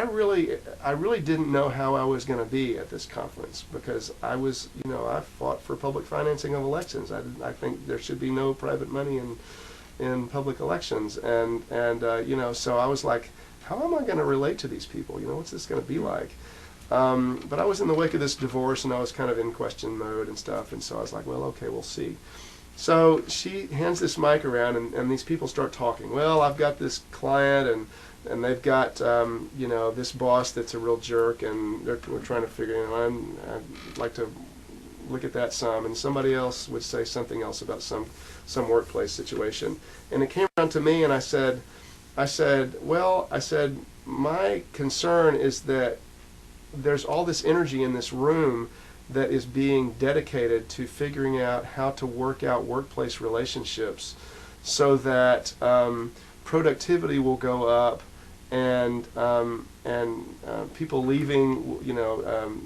really didn't know how I was going to be at this conference, because I was, I fought for public financing of elections. I think there should be no private money in public elections. And so I was like, how am I going to relate to these people? What's this going to be like? But I was in the wake of this divorce, and I was kind of in question mode and stuff. And so I was like, well, okay, we'll see. So she hands this mic around, and these people start talking. Well, I've got this client, and they've got this boss that's a real jerk, and we're trying to figure, I'd like to look at that some. And somebody else would say something else about some workplace situation. And it came around to me, and I said, I said, my concern is that there's all this energy in this room that is being dedicated to figuring out how to work out workplace relationships so that productivity will go up and people leaving,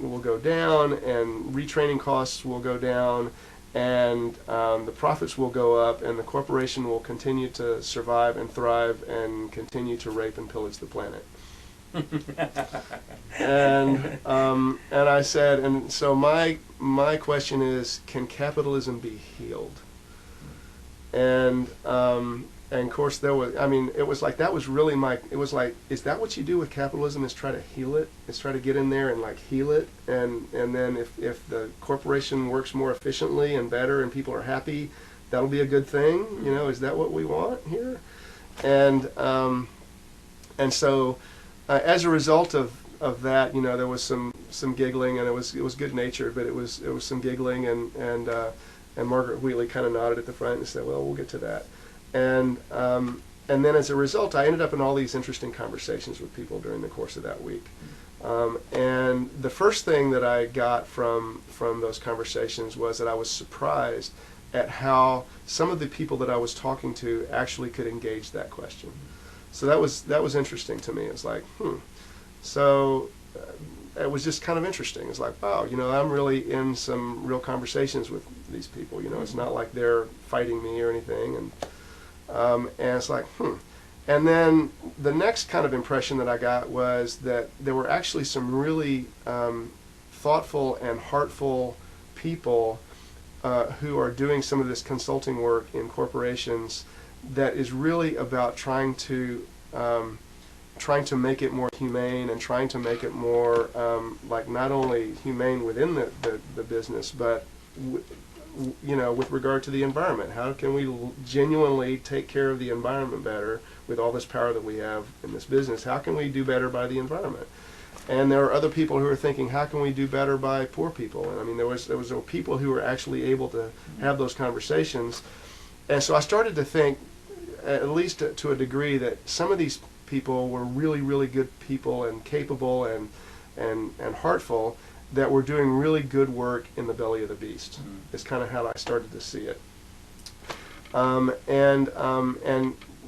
will go down, and retraining costs will go down, and the profits will go up, and the corporation will continue to survive and thrive and continue to rape and pillage the planet. And I said, and so my question is, can capitalism be healed? And of course it was like, that was really it was like, is that what you do with capitalism, is try to heal it? Is try to get in there and like heal it? And then if the corporation works more efficiently and better and people are happy, that'll be a good thing? Is that what we want here? And so as a result of that, there was some giggling, and it was good natured, but it was some giggling, and Margaret Wheatley kind of nodded at the front and said, well, we'll get to that. And then as a result, I ended up in all these interesting conversations with people during the course of that week. And the first thing that I got from those conversations was that I was surprised at how some of the people that I was talking to actually could engage that question. So that was interesting to me. It's like, So it was just kind of interesting. It's like, wow, I'm really in some real conversations with these people. It's not like they're fighting me or anything. And it's like, And then the next kind of impression that I got was that there were actually some really thoughtful and heartful people who are doing some of this consulting work in corporations that is really about trying to make it more humane, and trying to make it more like not only humane within the business, but with regard to the environment. How can we genuinely take care of the environment better with all this power that we have in this business? How can we do better by the environment? And there are other people who are thinking, how can we do better by poor people? And I mean, there was people who were actually able to have those conversations. And so I started to think, at least to a degree, that some of these people were really, really good people and capable and heartful, that were doing really good work in the belly of the beast. Is kind of how I started to see it. And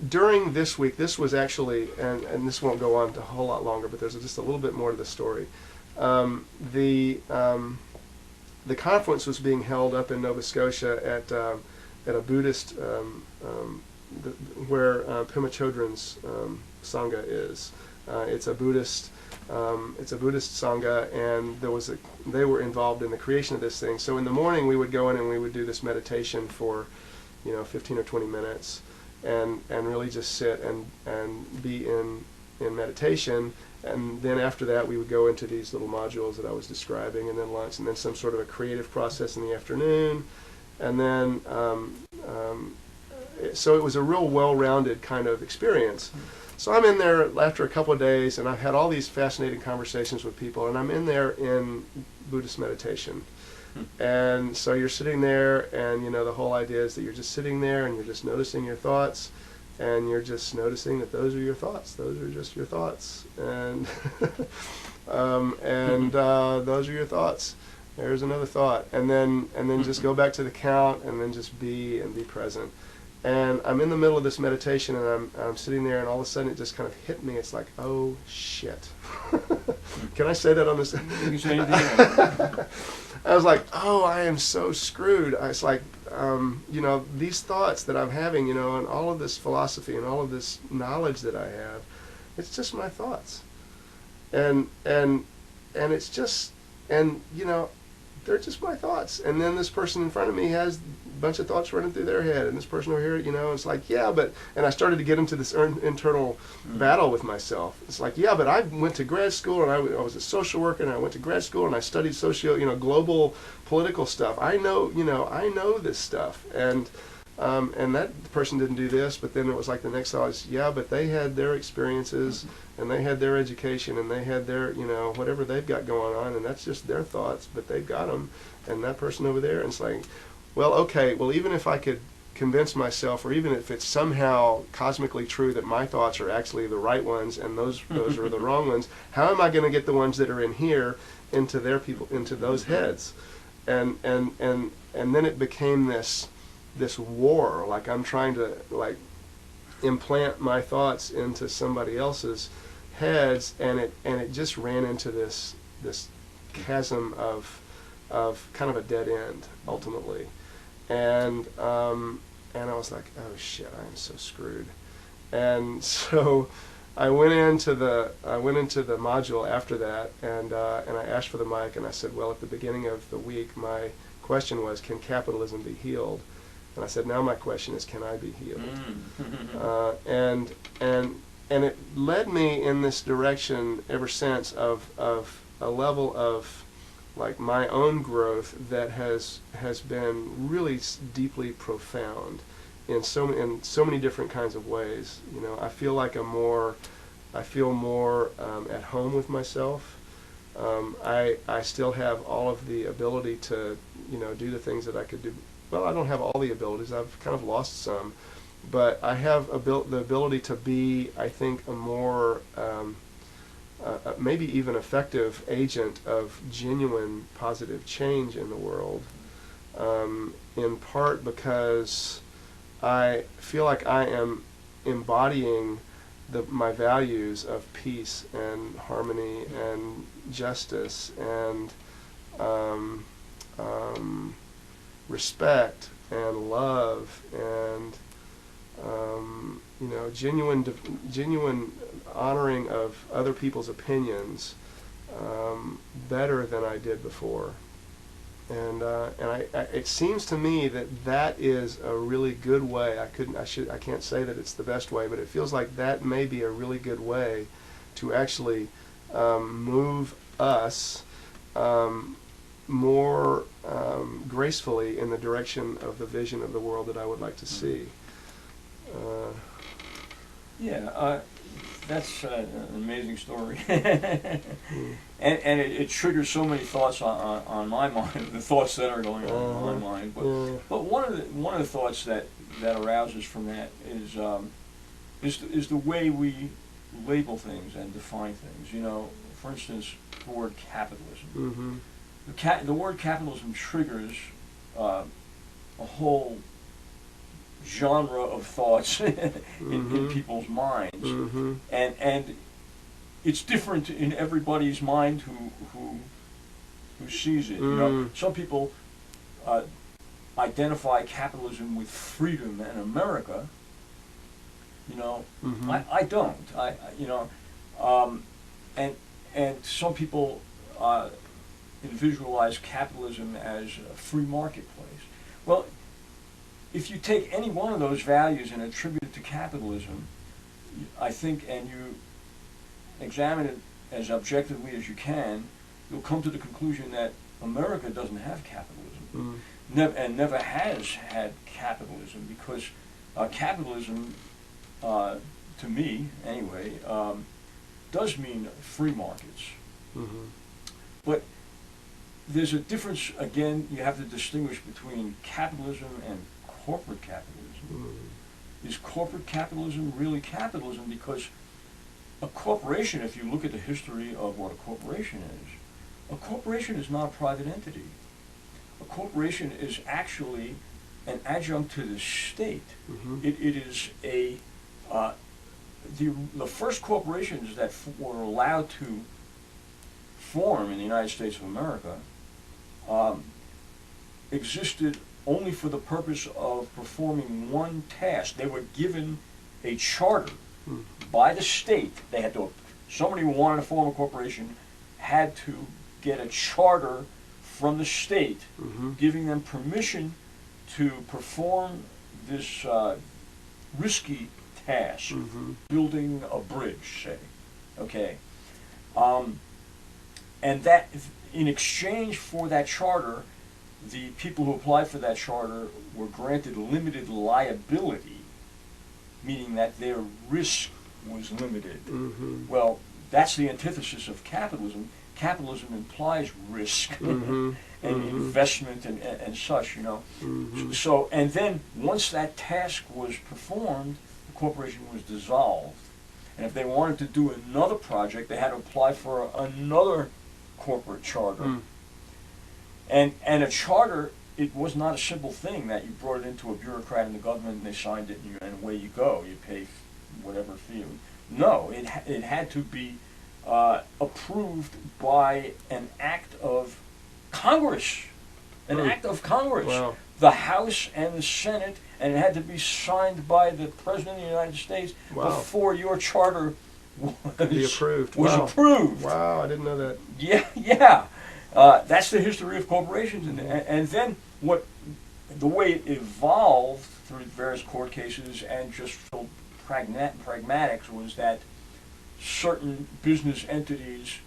during this week, this was actually, and this won't go on a whole lot longer, but there's just a little bit more to the story. The conference was being held up in Nova Scotia at a Buddhist where Pema Chodron's Sangha is. It's a Buddhist Sangha, and they were involved in the creation of this thing. So in the morning we would go in and we would do this meditation for 15 or 20 minutes, and really just sit and be in meditation. And then after that we would go into these little modules that I was describing, and then lunch, and then some sort of a creative process in the afternoon. And then so it was a real well-rounded kind of experience. So I'm in there after a couple of days, and I've had all these fascinating conversations with people, and I'm in there in Buddhist meditation. And so you're sitting there, and the whole idea is that you're just sitting there and you're just noticing your thoughts, and you're just noticing that those are your thoughts. Those are just your thoughts, and those are your thoughts. There's another thought, and then just go back to the count, and then just be present. And I'm in the middle of this meditation, and I'm sitting there, and all of a sudden it just kind of hit me. It's like, oh shit! Can I say that on this? You can say anything. I was like, oh, I am so screwed. It's like, these thoughts that I'm having, and all of this philosophy and all of this knowledge that I have, it's just my thoughts, and it's just, they're just my thoughts. And then this person in front of me has a bunch of thoughts running through their head, and this person over here, it's like, yeah, but, and I started to get into this internal battle with myself. It's like, yeah, but I went to grad school, and I was a social worker, and I went to grad school, and I studied global political stuff. I know this stuff, and that person didn't do this. But then it was like the next thought is, yeah, but they had their experiences, and they had their education, and they had their, whatever they've got going on, and that's just their thoughts, but they've got them. And that person over there, and it's like, well, okay, well, even if I could convince myself, or even if it's somehow cosmically true that my thoughts are actually the right ones and those are the wrong ones, how am I going to get the ones that are in here into those heads? And then it became this war, like I'm trying to like implant my thoughts into somebody else's heads, and it just ran into this chasm of kind of a dead end ultimately. And I was like, oh shit, I am so screwed. And so I went into the module after that, and I asked for the mic, and I said, well, at the beginning of the week, my question was, can capitalism be healed? And I said, now my question is, can I be healed? And it led me in this direction ever since of a level of like my own growth that has been really deeply profound in so many different kinds of ways. You know, I feel like I feel more at home with myself. I still have all of the ability to, you know, do the things that I could do. Well, I don't have all the abilities. I've kind of lost some, but I have the ability to be, I think, a more maybe even effective agent of genuine positive change in the world, in part because I feel like I am embodying my values of peace and harmony and justice and respect and love and you know, genuine honoring of other people's opinions better than I did before. And it seems to me that is a really good way. I can't say that it's the best way, but it feels like that may be a really good way to actually move us more gracefully in the direction of the vision of the world that I would like to see. That's an amazing story. And it triggers so many thoughts on my mind, the thoughts that are going on in my mind. But one of the thoughts that arouses from that is the way we label things and define things. You know, for instance, the word capitalism. The word capitalism triggers a whole genre of thoughts in people's minds, and it's different in everybody's mind who sees it. You know, some people identify capitalism with freedom and America. You know, I don't. And some people visualize capitalism as a free marketplace. Well, if you take any one of those values and attribute it to capitalism, I think, and you examine it as objectively as you can, you'll come to the conclusion that America doesn't have capitalism, and never has had capitalism, because capitalism, to me anyway, does mean free markets. But there's a difference, again, you have to distinguish between capitalism and corporate capitalism. Is corporate capitalism really capitalism? Because a corporation, if you look at the history of what a corporation is not a private entity. A corporation is actually an adjunct to the state. It is the first corporations that were allowed to form in the United States of America existed only for the purpose of performing one task. They were given a charter by the state. They had to, somebody who wanted to form a corporation had to get a charter from the state, giving them permission to perform this risky task, building a bridge, say. Okay. And that, in exchange for that charter, the people who applied for that charter were granted limited liability, meaning that their risk was limited. Well, that's the antithesis of capitalism. capitalism implies risk Mm-hmm. and Mm-hmm. investment and such, you know. Mm-hmm. So, and then once that task was performed, the corporation was dissolved. And if they wanted to do another project, they had to apply for another corporate charter. Mm. And a charter, it was not a simple thing that you brought it into a bureaucrat in the government and they signed it and away you go. You pay whatever fee. No, it had to be approved by an act of Congress. An act of Congress. Wow. The House and the Senate, and it had to be signed by the President of the United States Wow. before your charter Could be approved. was Wow. approved. Wow, I didn't know that. Yeah, yeah. That's the history of corporations, and then the way it evolved through various court cases and just pragmatics was that certain business entities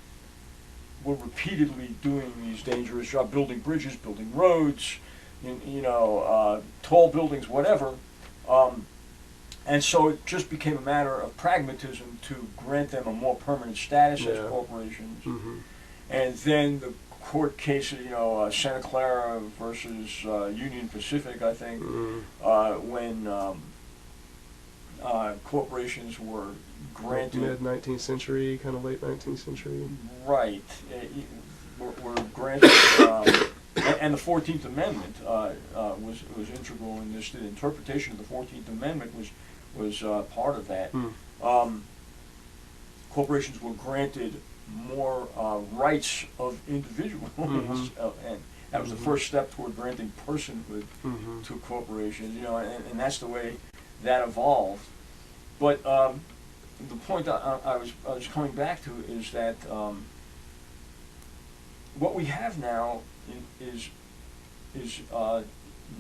were repeatedly doing these dangerous jobs, building bridges, building roads, tall buildings, whatever. And so it just became a matter of pragmatism to grant them a more permanent status as Yeah. corporations. Mm-hmm. And then the court cases, Santa Clara versus Union Pacific, I think, Mm-hmm. when corporations were granted Mid 19th century, kind of late 19th century. right, were granted, and the 14th Amendment was integral in this. The interpretation of the 14th Amendment was part of that. Mm. Corporations were granted more rights of individuals, and that was the first step toward granting personhood Mm-hmm. to corporations. And that's the way that evolved. But the point I was coming back to is that what we have now is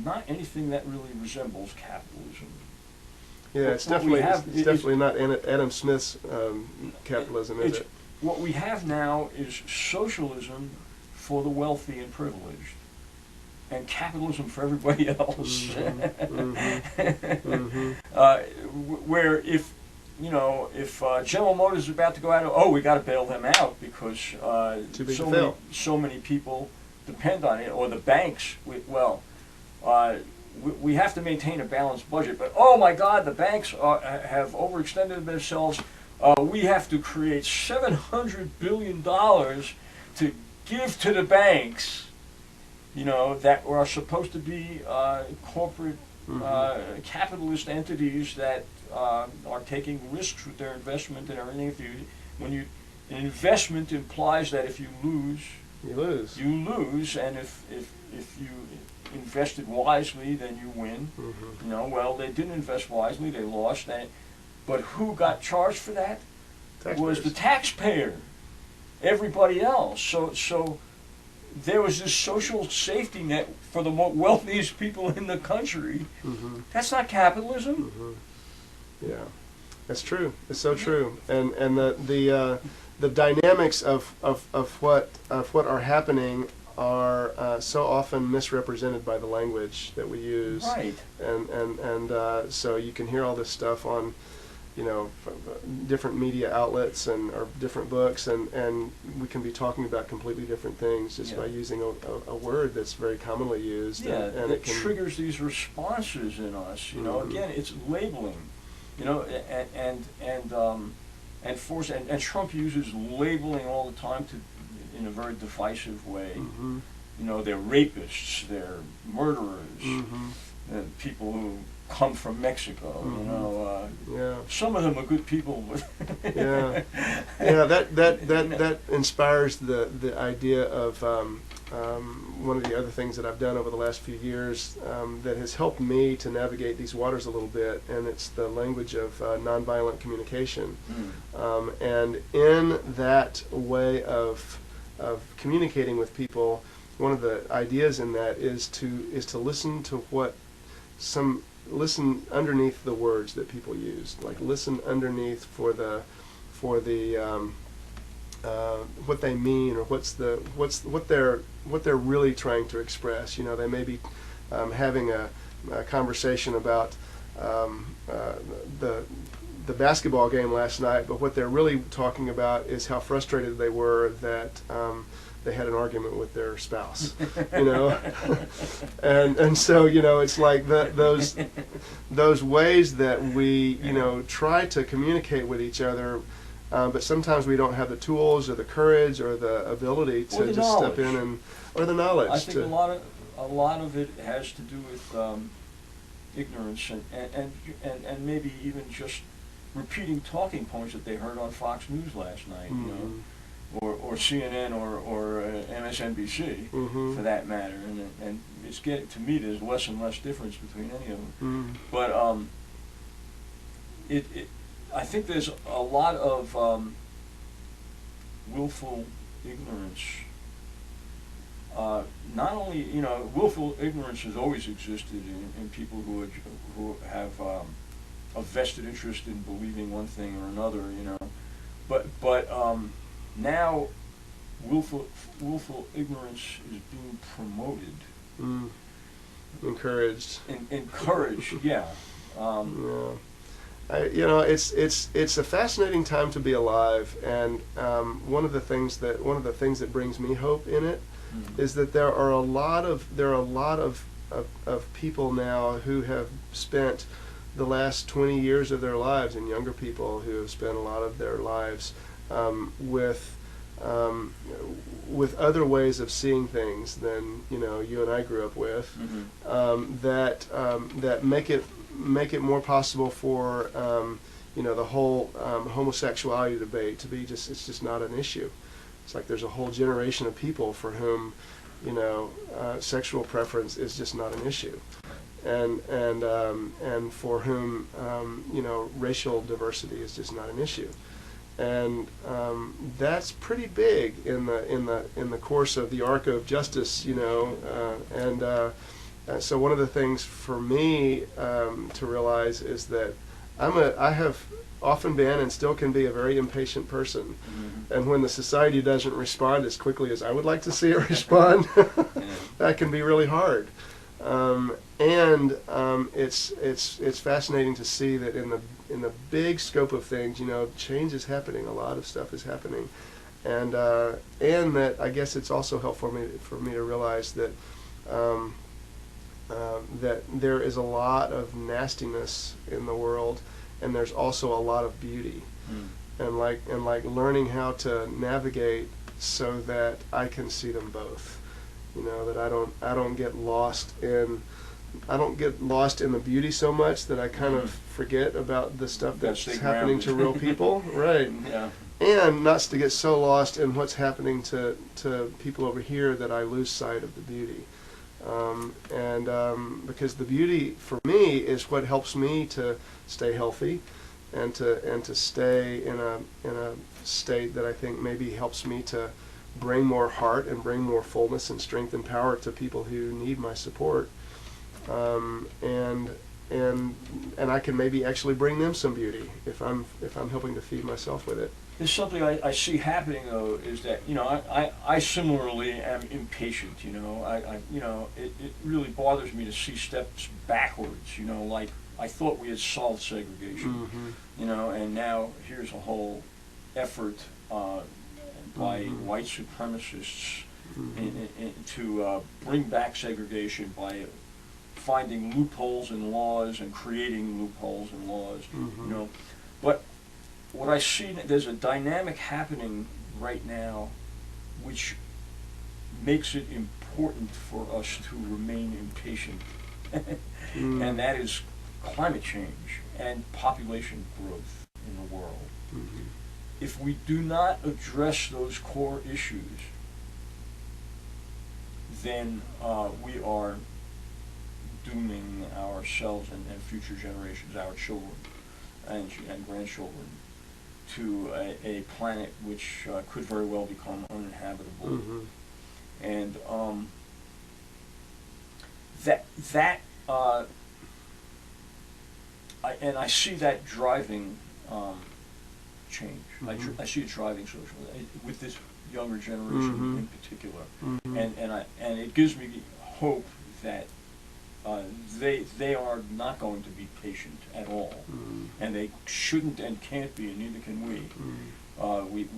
not anything that really resembles capitalism. Yeah, it's What we definitely have it's definitely not Adam Smith's capitalism, is it? What we have now is socialism for the wealthy and privileged, and capitalism for everybody else. Where if General Motors is about to go out, we got to bail them out because Too big to fail. so many people depend on it, or the banks. We have to maintain a balanced budget, but oh my God, the banks have overextended themselves. We have to create $700 billion to give to the banks, that are supposed to be corporate capitalist entities that are taking risks with their investment and everything. An investment implies that if you lose, You lose. you lose, and if you invested wisely, then you win. Mm-hmm. They didn't invest wisely, they lost. But who got charged for that? Was the taxpayer. Everybody else. So there was this social safety net for the wealthiest people in the country. Mm-hmm. That's not capitalism. Mm-hmm. Yeah, that's true. It's so true. And the dynamics of what are happening are so often misrepresented by the language that we use. Right. And so you can hear all this stuff on, different media outlets or different books, and we can be talking about completely different things just by using a word that's very commonly used. Yeah, and it triggers these responses in us. Again, it's labeling. And force, and Trump uses labeling all the time in a very divisive way. Mm-hmm. They're rapists, they're murderers, and people who come from Mexico. Yeah. Some of them are good people, but Yeah. That inspires the idea of one of the other things that I've done over the last few years that has helped me to navigate these waters a little bit, and it's the language of nonviolent communication. And in that way of communicating with people, one of the ideas in that is to listen to listen underneath the words that people use, like listen underneath for the what they mean, or what they're really trying to express. They may be having a conversation about the basketball game last night, but what they're really talking about is how frustrated they were that they had an argument with their spouse, you know, and so, you know, it's like those ways that we, you know, try to communicate with each other, but sometimes we don't have the tools or the courage or the ability to just step in or the knowledge. I think a lot of it has to do with ignorance and maybe even just repeating talking points that they heard on Fox News last night, you know, or CNN or MSNBC for that matter, and it's getting, to me, there's less and less difference between any of them. But I think there's a lot of willful ignorance. Not only, you know, willful ignorance has always existed in people who have a vested interest in believing one thing or another, you know, but now willful ignorance is being promoted, encouraged, yeah. You know, it's a fascinating time to be alive, and one of the things that brings me hope in it is that there are a lot of people now who have spent the last 20 years of their lives, and younger people who have spent a lot of their lives with other ways of seeing things than, you know, you and I grew up with, that make it more possible for you know, the whole homosexuality debate to be it's just not an issue. It's like there's a whole generation of people for whom, you know, sexual preference is just not an issue, and for whom, you know, racial diversity is just not an issue, and that's pretty big in the course of the arc of justice, you know, so one of the things for me to realize is that I have often been and still can be a very impatient person, and when the society doesn't respond as quickly as I would like to see it respond, that can be really hard. It's fascinating to see that in the big scope of things, you know, change is happening. A lot of stuff is happening, and that I guess it's also helpful for me to realize that that there is a lot of nastiness in the world, and there's also a lot of beauty, and like learning how to navigate so that I can see them both. You know, that I don't get lost in the beauty so much that I kind of forget about the stuff that's happening to real people, right? Yeah. And not to get so lost in what's happening to people over here that I lose sight of the beauty. Because the beauty for me is what helps me to stay healthy, and to stay in a state that I think maybe helps me to bring more heart and bring more fullness and strength and power to people who need my support, and I can maybe actually bring them some beauty if I'm helping to feed myself with it. There's something I see happening, though, is that, you know, I similarly am impatient, you know. You know, it really bothers me to see steps backwards, you know, like I thought we had solved segregation, you know, and now here's a whole effort by white supremacists to bring back segregation by finding loopholes in laws and creating loopholes in laws, you know. But what I see, there's a dynamic happening right now which makes it important for us to remain impatient, and that is climate change and population growth in the world. If we do not address those core issues, then we are dooming ourselves and future generations, our children and grandchildren, to a planet which could very well become uninhabitable. And I see that driving change. I see it driving social with this younger generation in particular, and it gives me hope that they are not going to be patient at all, and they shouldn't and can't be, and neither can we.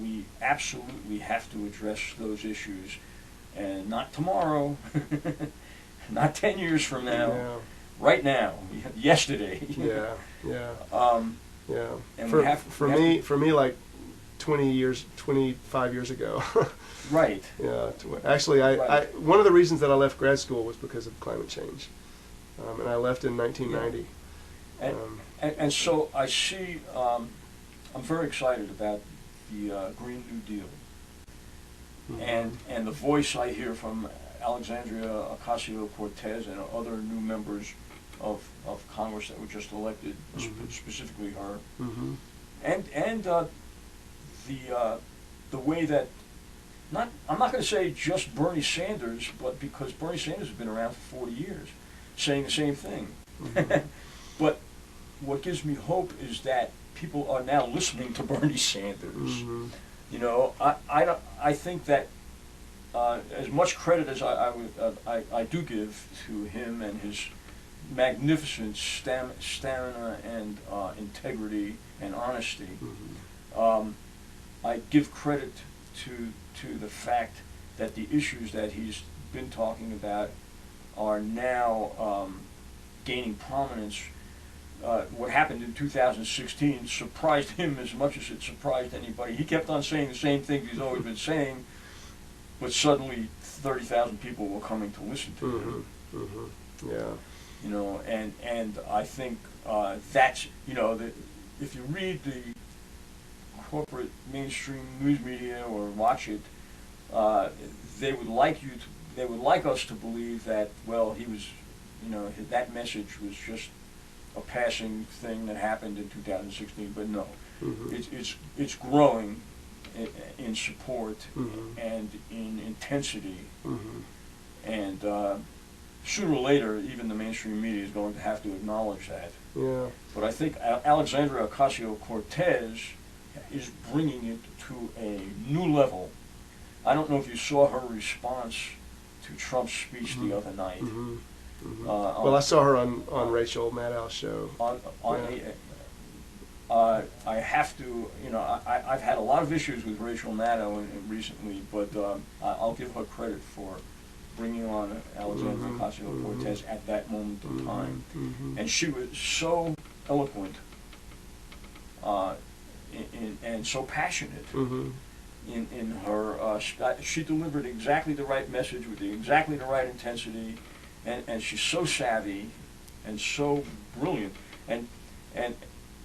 We absolutely have to address those issues, and not tomorrow, not 10 years from now, Yeah. right now, yesterday. Yeah. Yeah. Yeah. And For me, like 25 years ago. Right. Yeah. Actually, one of the reasons that I left grad school was because of climate change, and I left in 1990. Yeah. And so I see. I'm very excited about the Green New Deal, and the voice I hear from Alexandria Ocasio-Cortez and other new members of Congress that were just elected, specifically her, and the way that I'm not going to say just Bernie Sanders, but because Bernie Sanders has been around for 40 years, saying the same thing. But what gives me hope is that people are now listening to Bernie Sanders. You know, I think that as much credit as I do give to him and his magnificent stamina and integrity and honesty, I give credit to the fact that the issues that he's been talking about are now gaining prominence. What happened in 2016 surprised him as much as it surprised anybody. He kept on saying the same things he's always been saying, but suddenly 30,000 people were coming to listen to him. Yeah. You know, and I think that's, you know, if you read the corporate mainstream news media or watch it, they would like us to believe that, well, he was, you know, that message was just a passing thing that happened in 2016, but no, it's growing in support and in intensity, and sooner or later, even the mainstream media is going to have to acknowledge that. Yeah. But I think Alexandria Ocasio-Cortez is bringing it to a new level. I don't know if you saw her response to Trump's speech the other night. Well, I saw her on Rachel Maddow's show. I have to, you know, I've had a lot of issues with Rachel Maddow recently, but I'll give her credit for bringing on Alexandria Ocasio-Cortez at that moment in time. And she was so eloquent and so passionate in her, she delivered exactly the right message with exactly the right intensity, and she's so savvy and so brilliant, and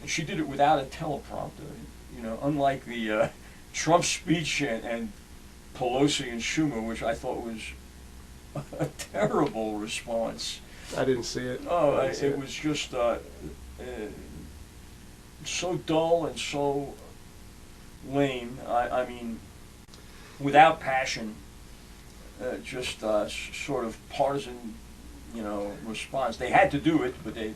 she did it without a teleprompter, you know, unlike the Trump speech and Pelosi and Schumer, which I thought was a terrible response. I didn't see it. Oh, it was just so dull and so lame. I mean, without passion, just sort of partisan, you know, response. They had to do it, but the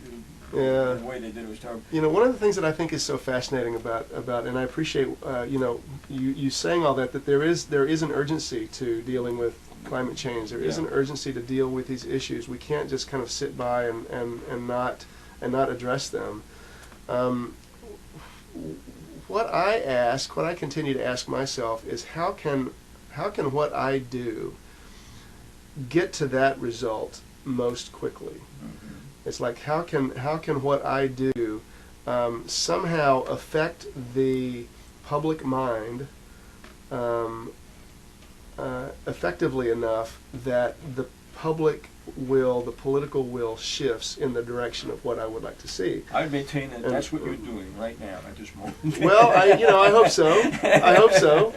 way they did it was terrible. You know, one of the things that I think is so fascinating about and I appreciate, you know, you saying all that there is an urgency to dealing with climate change. There is an urgency to deal with these issues. We can't just kind of sit by and not address them. What I continue to ask myself is how can what I do get to that result most quickly? It's like how can what I do somehow affect the public mind effectively enough that the political will shifts in the direction of what I would like to see. I maintain that that's what you're doing right now at this moment. Well, I hope so. I hope so.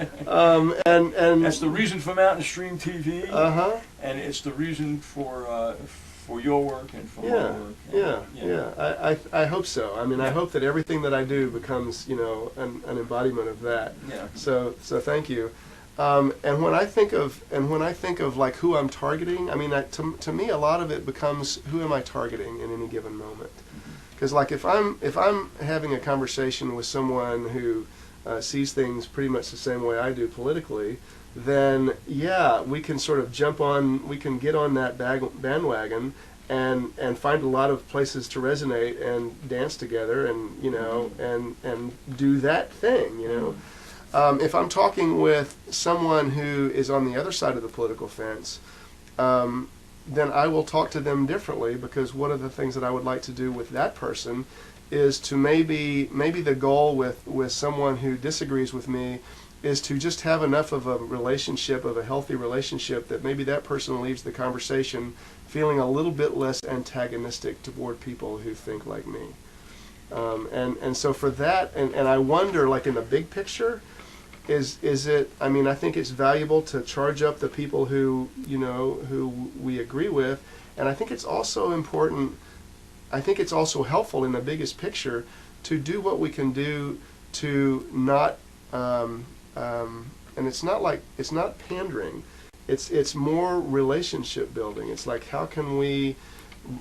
And that's the reason for Mountain Stream TV. And it's the reason for your work and for my work. I hope so. I mean, I hope that everything that I do becomes, you know, an embodiment of that. Yeah. So thank you. And when I think of like who I'm targeting, I mean, to me, a lot of it becomes who am I targeting in any given moment? Because like if I'm having a conversation with someone who sees things pretty much the same way I do politically, then yeah, we can sort of we can get on that bandwagon and find a lot of places to resonate and dance together and, you know, and do that thing, you know. If I'm talking with someone who is on the other side of the political fence, then I will talk to them differently, because one of the things that I would like to do with that person is to maybe the goal with someone who disagrees with me is to just have enough of a relationship, of a healthy relationship, that maybe that person leaves the conversation feeling a little bit less antagonistic toward people who think like me. And so for that, and I wonder, like in the big picture, is it, I mean, I think it's valuable to charge up the people who, you know, who we agree with, and I think it's also important, I think it's also helpful in the biggest picture to do what we can do to not, and it's not pandering, it's more relationship building. It's like, how can we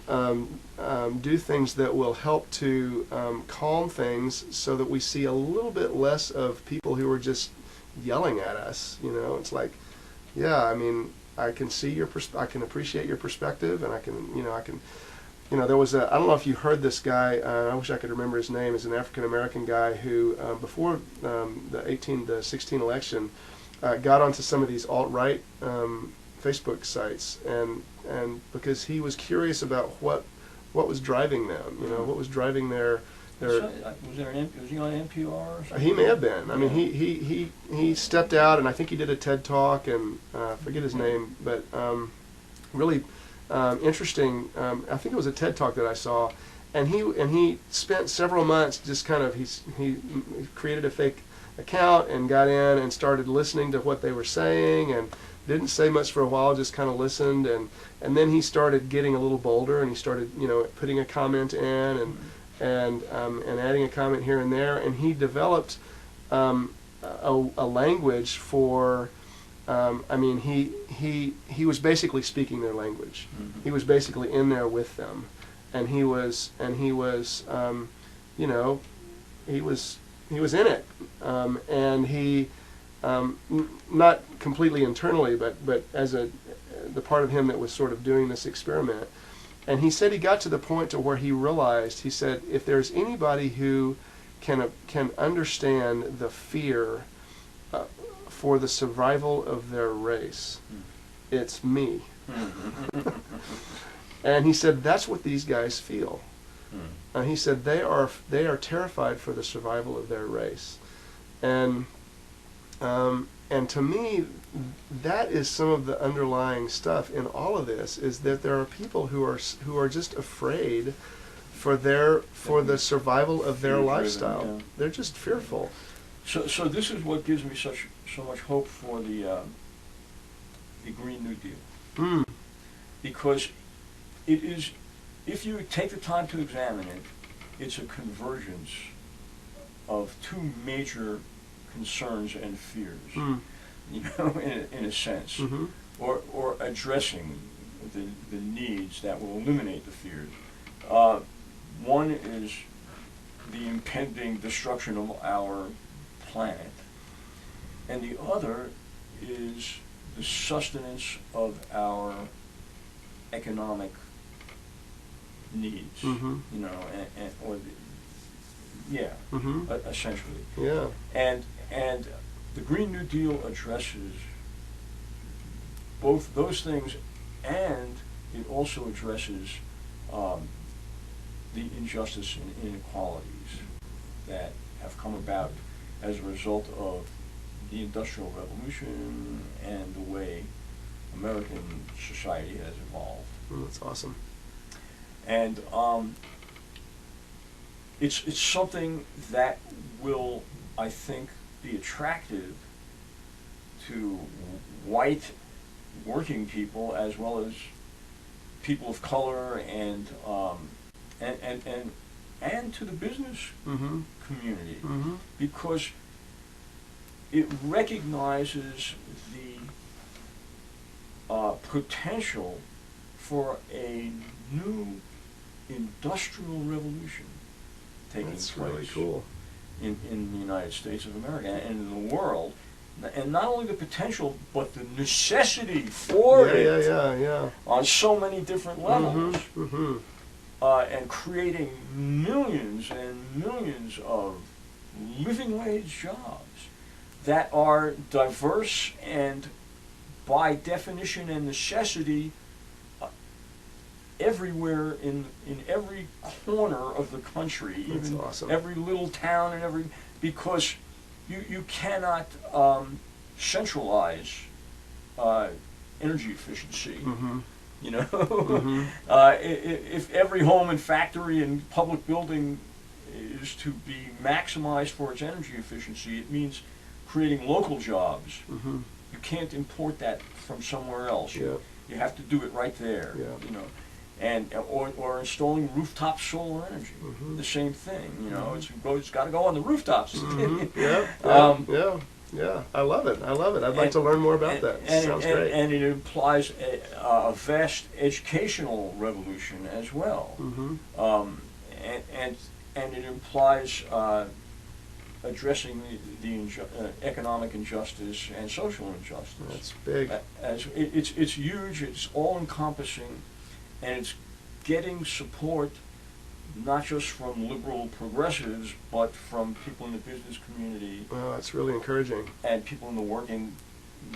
do things that will help to calm things so that we see a little bit less of people who are just yelling at us, you know. It's like, yeah, I mean, I can see your I can appreciate your perspective, and I can, there was I don't know if you heard this guy, I wish I could remember his name, is an African American guy who, before the 16 election, got onto some of these alt-right Facebook sites, and because he was curious about what was driving them, you know, what was driving their Was he on NPR or something? He may have been. I mean, he stepped out, and I think he did a TED Talk, and I forget his name, but really interesting. I think it was a TED Talk that I saw, and he spent several months just kind of, he created a fake account and got in and started listening to what they were saying, and didn't say much for a while, just kind of listened, and then he started getting a little bolder, and he started, you know, putting a comment in, and adding a comment here and there, and he developed a language for, I mean, he was basically speaking their language. Mm-hmm. He was basically in there with them, and he was you know, he was in it, and he not completely internally, but as the part of him that was sort of doing this experiment. And he said he got to the point to where he realized, he said, if there's anybody who can understand the fear for the survival of their race, it's me. And he said, that's what these guys feel. And he said, they are terrified for the survival of their race. And to me, that is some of the underlying stuff in all of this, is that there are people who are just afraid for the survival of their lifestyle. Yeah. They're just fearful. So this is what gives me so much hope for the Green New Deal. Because it is, if you take the time to examine it, it's a convergence of two major concerns and fears, you know, in a sense, or addressing the needs that will eliminate the fears. One is the impending destruction of our planet, and the other is the sustenance of our economic needs, you know, essentially. Yeah. And the Green New Deal addresses both those things, and it also addresses the injustice and inequalities that have come about as a result of the Industrial Revolution and the way American society has evolved. That's awesome. And it's something that will, I think, be attractive to white working people as well as people of color, and to the business community, because it recognizes the potential for a new industrial revolution taking place. That's really cool. In the United States of America and in the world, and not only the potential, but the necessity for it Yeah. on so many different levels, Mm-hmm. and creating millions and millions of living wage jobs that are diverse and, by definition and necessity, everywhere in every corner of the country, That's even awesome. every little town and because you cannot centralize energy efficiency. Mm-hmm. You know, Mm-hmm. if every home and factory and public building is to be maximized for its energy efficiency, it means creating local jobs. Mm-hmm. You can't import that from somewhere else. Yeah. You have to do it right there. Yeah. You know, and or installing rooftop solar energy. Mm-hmm. The same thing. You know, it's got to go on the rooftops. Mm-hmm. Yeah. Yeah. I love it. I'd like to learn more about that. Sounds great. And it implies a vast educational revolution as well. Mm-hmm. And it implies addressing the economic injustice and social injustice. That's big. It's huge. It's all encompassing, and it's getting support not just from liberal progressives, but from people in the business community. Well, that's really encouraging. And people in the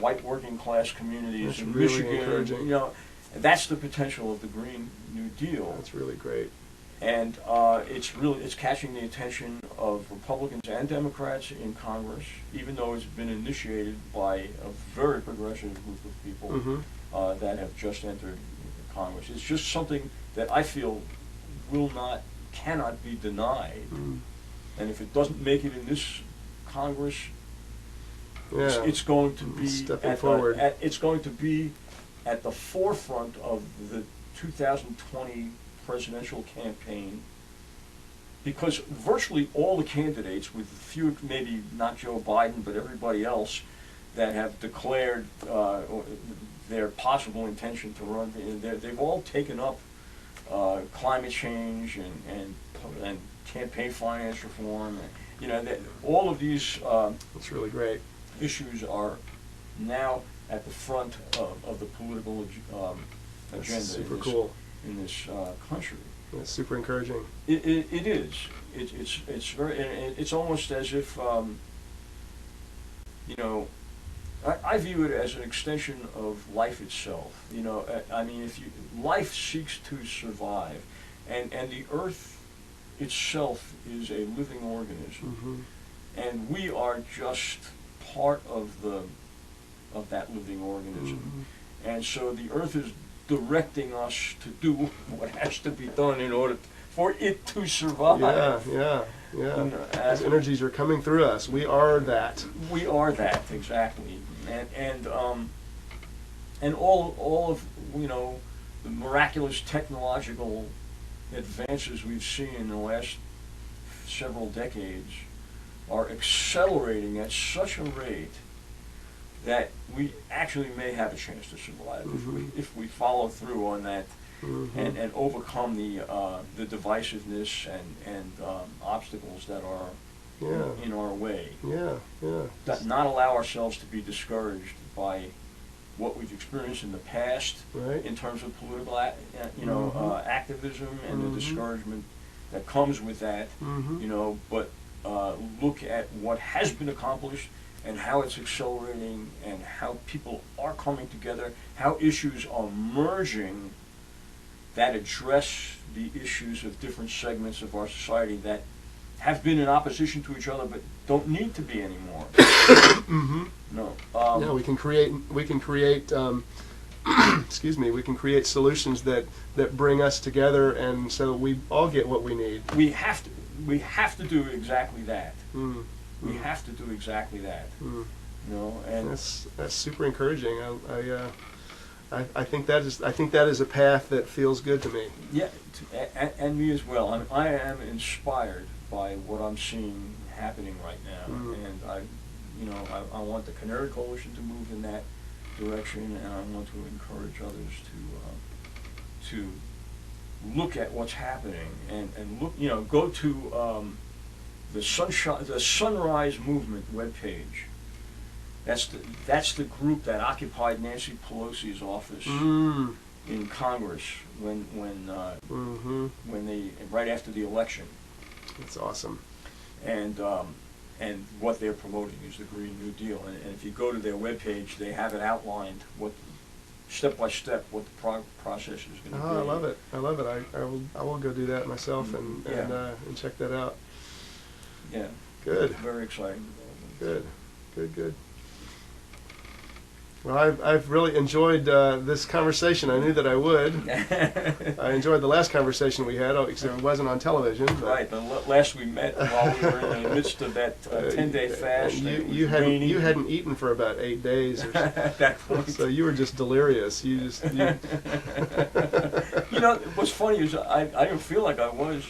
white working class communities That's in really Michigan. encouraging. You know, that's the potential of the Green New Deal. That's really great. And it's catching the attention of Republicans and Democrats in Congress, even though it's been initiated by a very progressive group of people Mm-hmm. that have just entered Congress. It's just something that I feel cannot be denied. Mm. And if it doesn't make it in this Congress, Yeah. it's going to be Stepping forward. It's going to be at the forefront of the 2020 presidential campaign, because virtually all the candidates, with few, maybe not Joe Biden, but everybody else, that have declared their possible intention to run, they've all taken up climate change and campaign finance reform. You know, all of these That's really great. issues are now at the front of the political That's agenda super cool. in this country. That's super encouraging. It is. It's very. It's almost as if you know. I view it as an extension of life itself. You know, I mean, life seeks to survive, and the earth itself is a living organism, and we are just part of that living organism, and so the earth is directing us to do what has to be done in order for it to survive. Yeah. Those energies are coming through us. We are that. We are that, exactly. And all of, you know, the miraculous technological advances we've seen in the last several decades are accelerating at such a rate that we actually may have a chance to survive if we follow through on that and overcome the divisiveness and obstacles that are in our way. Not allow ourselves to be discouraged by what we've experienced in the past in terms of political activism and the discouragement that comes with that. You know, but look at what has been accomplished and how it's accelerating and how people are coming together, how issues are merging that address the issues of different segments of our society that have been in opposition to each other but don't need to be anymore. No. Yeah, we can create excuse me, we can create solutions that bring us together, and so we all get what we need. We have to do exactly that. We have to do exactly that. You know, and that's super encouraging. I think that is a path that feels good to me. Yeah, and me as well. I am inspired by what I'm seeing happening right now, and I want the Canary Coalition to move in that direction, and I want to encourage others to look at what's happening and look. You know, go to the Sunrise Movement webpage That's the group that occupied Nancy Pelosi's office in Congress when they right after the election. That's awesome. And what they're promoting is the Green New Deal. And if you go to their webpage, they have it outlined step by step what the process is going to be. Oh, I love it. I love it. I will go do that myself and check that out. Yeah. Good. Very exciting. Good. Well, I've really enjoyed this conversation. I knew that I would. I enjoyed the last conversation we had, except it wasn't on television. But right. The last we met while we were in the midst of that 10-day fast. You hadn't eaten for about 8 days. Or At that point. So you were just delirious. You know, what's funny is I didn't feel like I was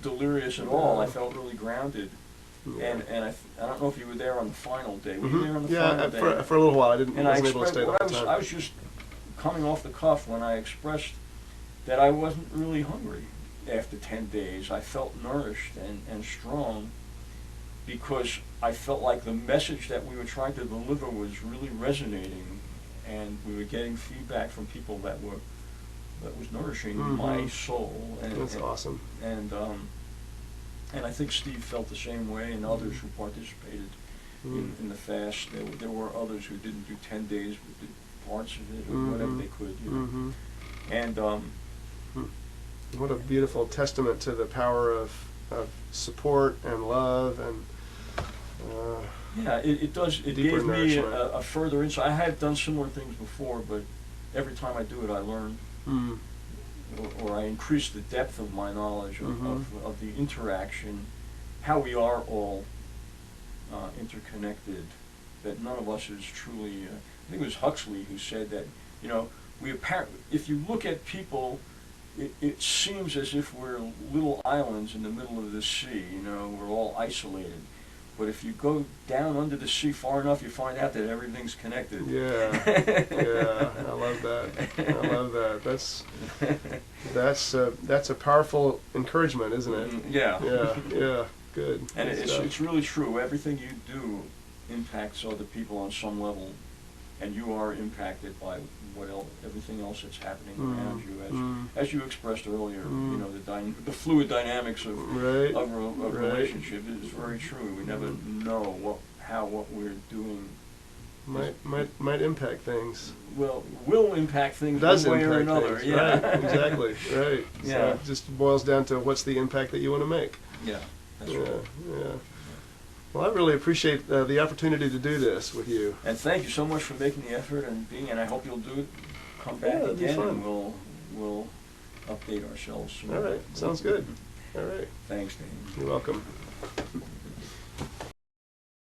delirious at all. No. I felt really grounded. Yeah. And I don't know if you were there on the final day. Were you there on the final day? Yeah, for a little while. I wasn't able to stay the whole time. I was just coming off the cuff when I expressed that I wasn't really hungry after 10 days. I felt nourished and strong because I felt like the message that we were trying to deliver was really resonating, and we were getting feedback from people that was nourishing my soul. That's awesome. And I think Steve felt the same way, and others who participated in the fast. There were others who didn't do 10 days, but did parts of it or whatever they could. You know? And what a beautiful testament to the power of support and love and it does. It gave me a further insight. I had done similar things before, but every time I do it, I learn. Or I increase the depth of my knowledge of the interaction, how we are all interconnected, that none of us is truly, I think it was Huxley who said that, you know, if you look at people, it seems as if we're little islands in the middle of the sea, you know, we're all isolated. But if you go down under the sea far enough, you find out that everything's connected. Yeah, I love that. That's a powerful encouragement, isn't it? Yeah, good. And it's really true. Everything you do impacts other people on some level, and you are impacted by everything else that's happening around you, as you expressed earlier. You know, the fluid dynamics of relationship is very true. We never know how what we're doing might impact things. Well, will impact things Does one way or impact another. Things. Yeah, right, exactly. Right. Yeah. So it just boils down to what's the impact that you want to make. Yeah, that's right. Yeah. Well, I really appreciate the opportunity to do this with you. And thank you so much for making the effort and I hope you'll do it. Come back again, and we'll update ourselves soon. All right, sounds good. All right. Thanks, Dan. You're welcome.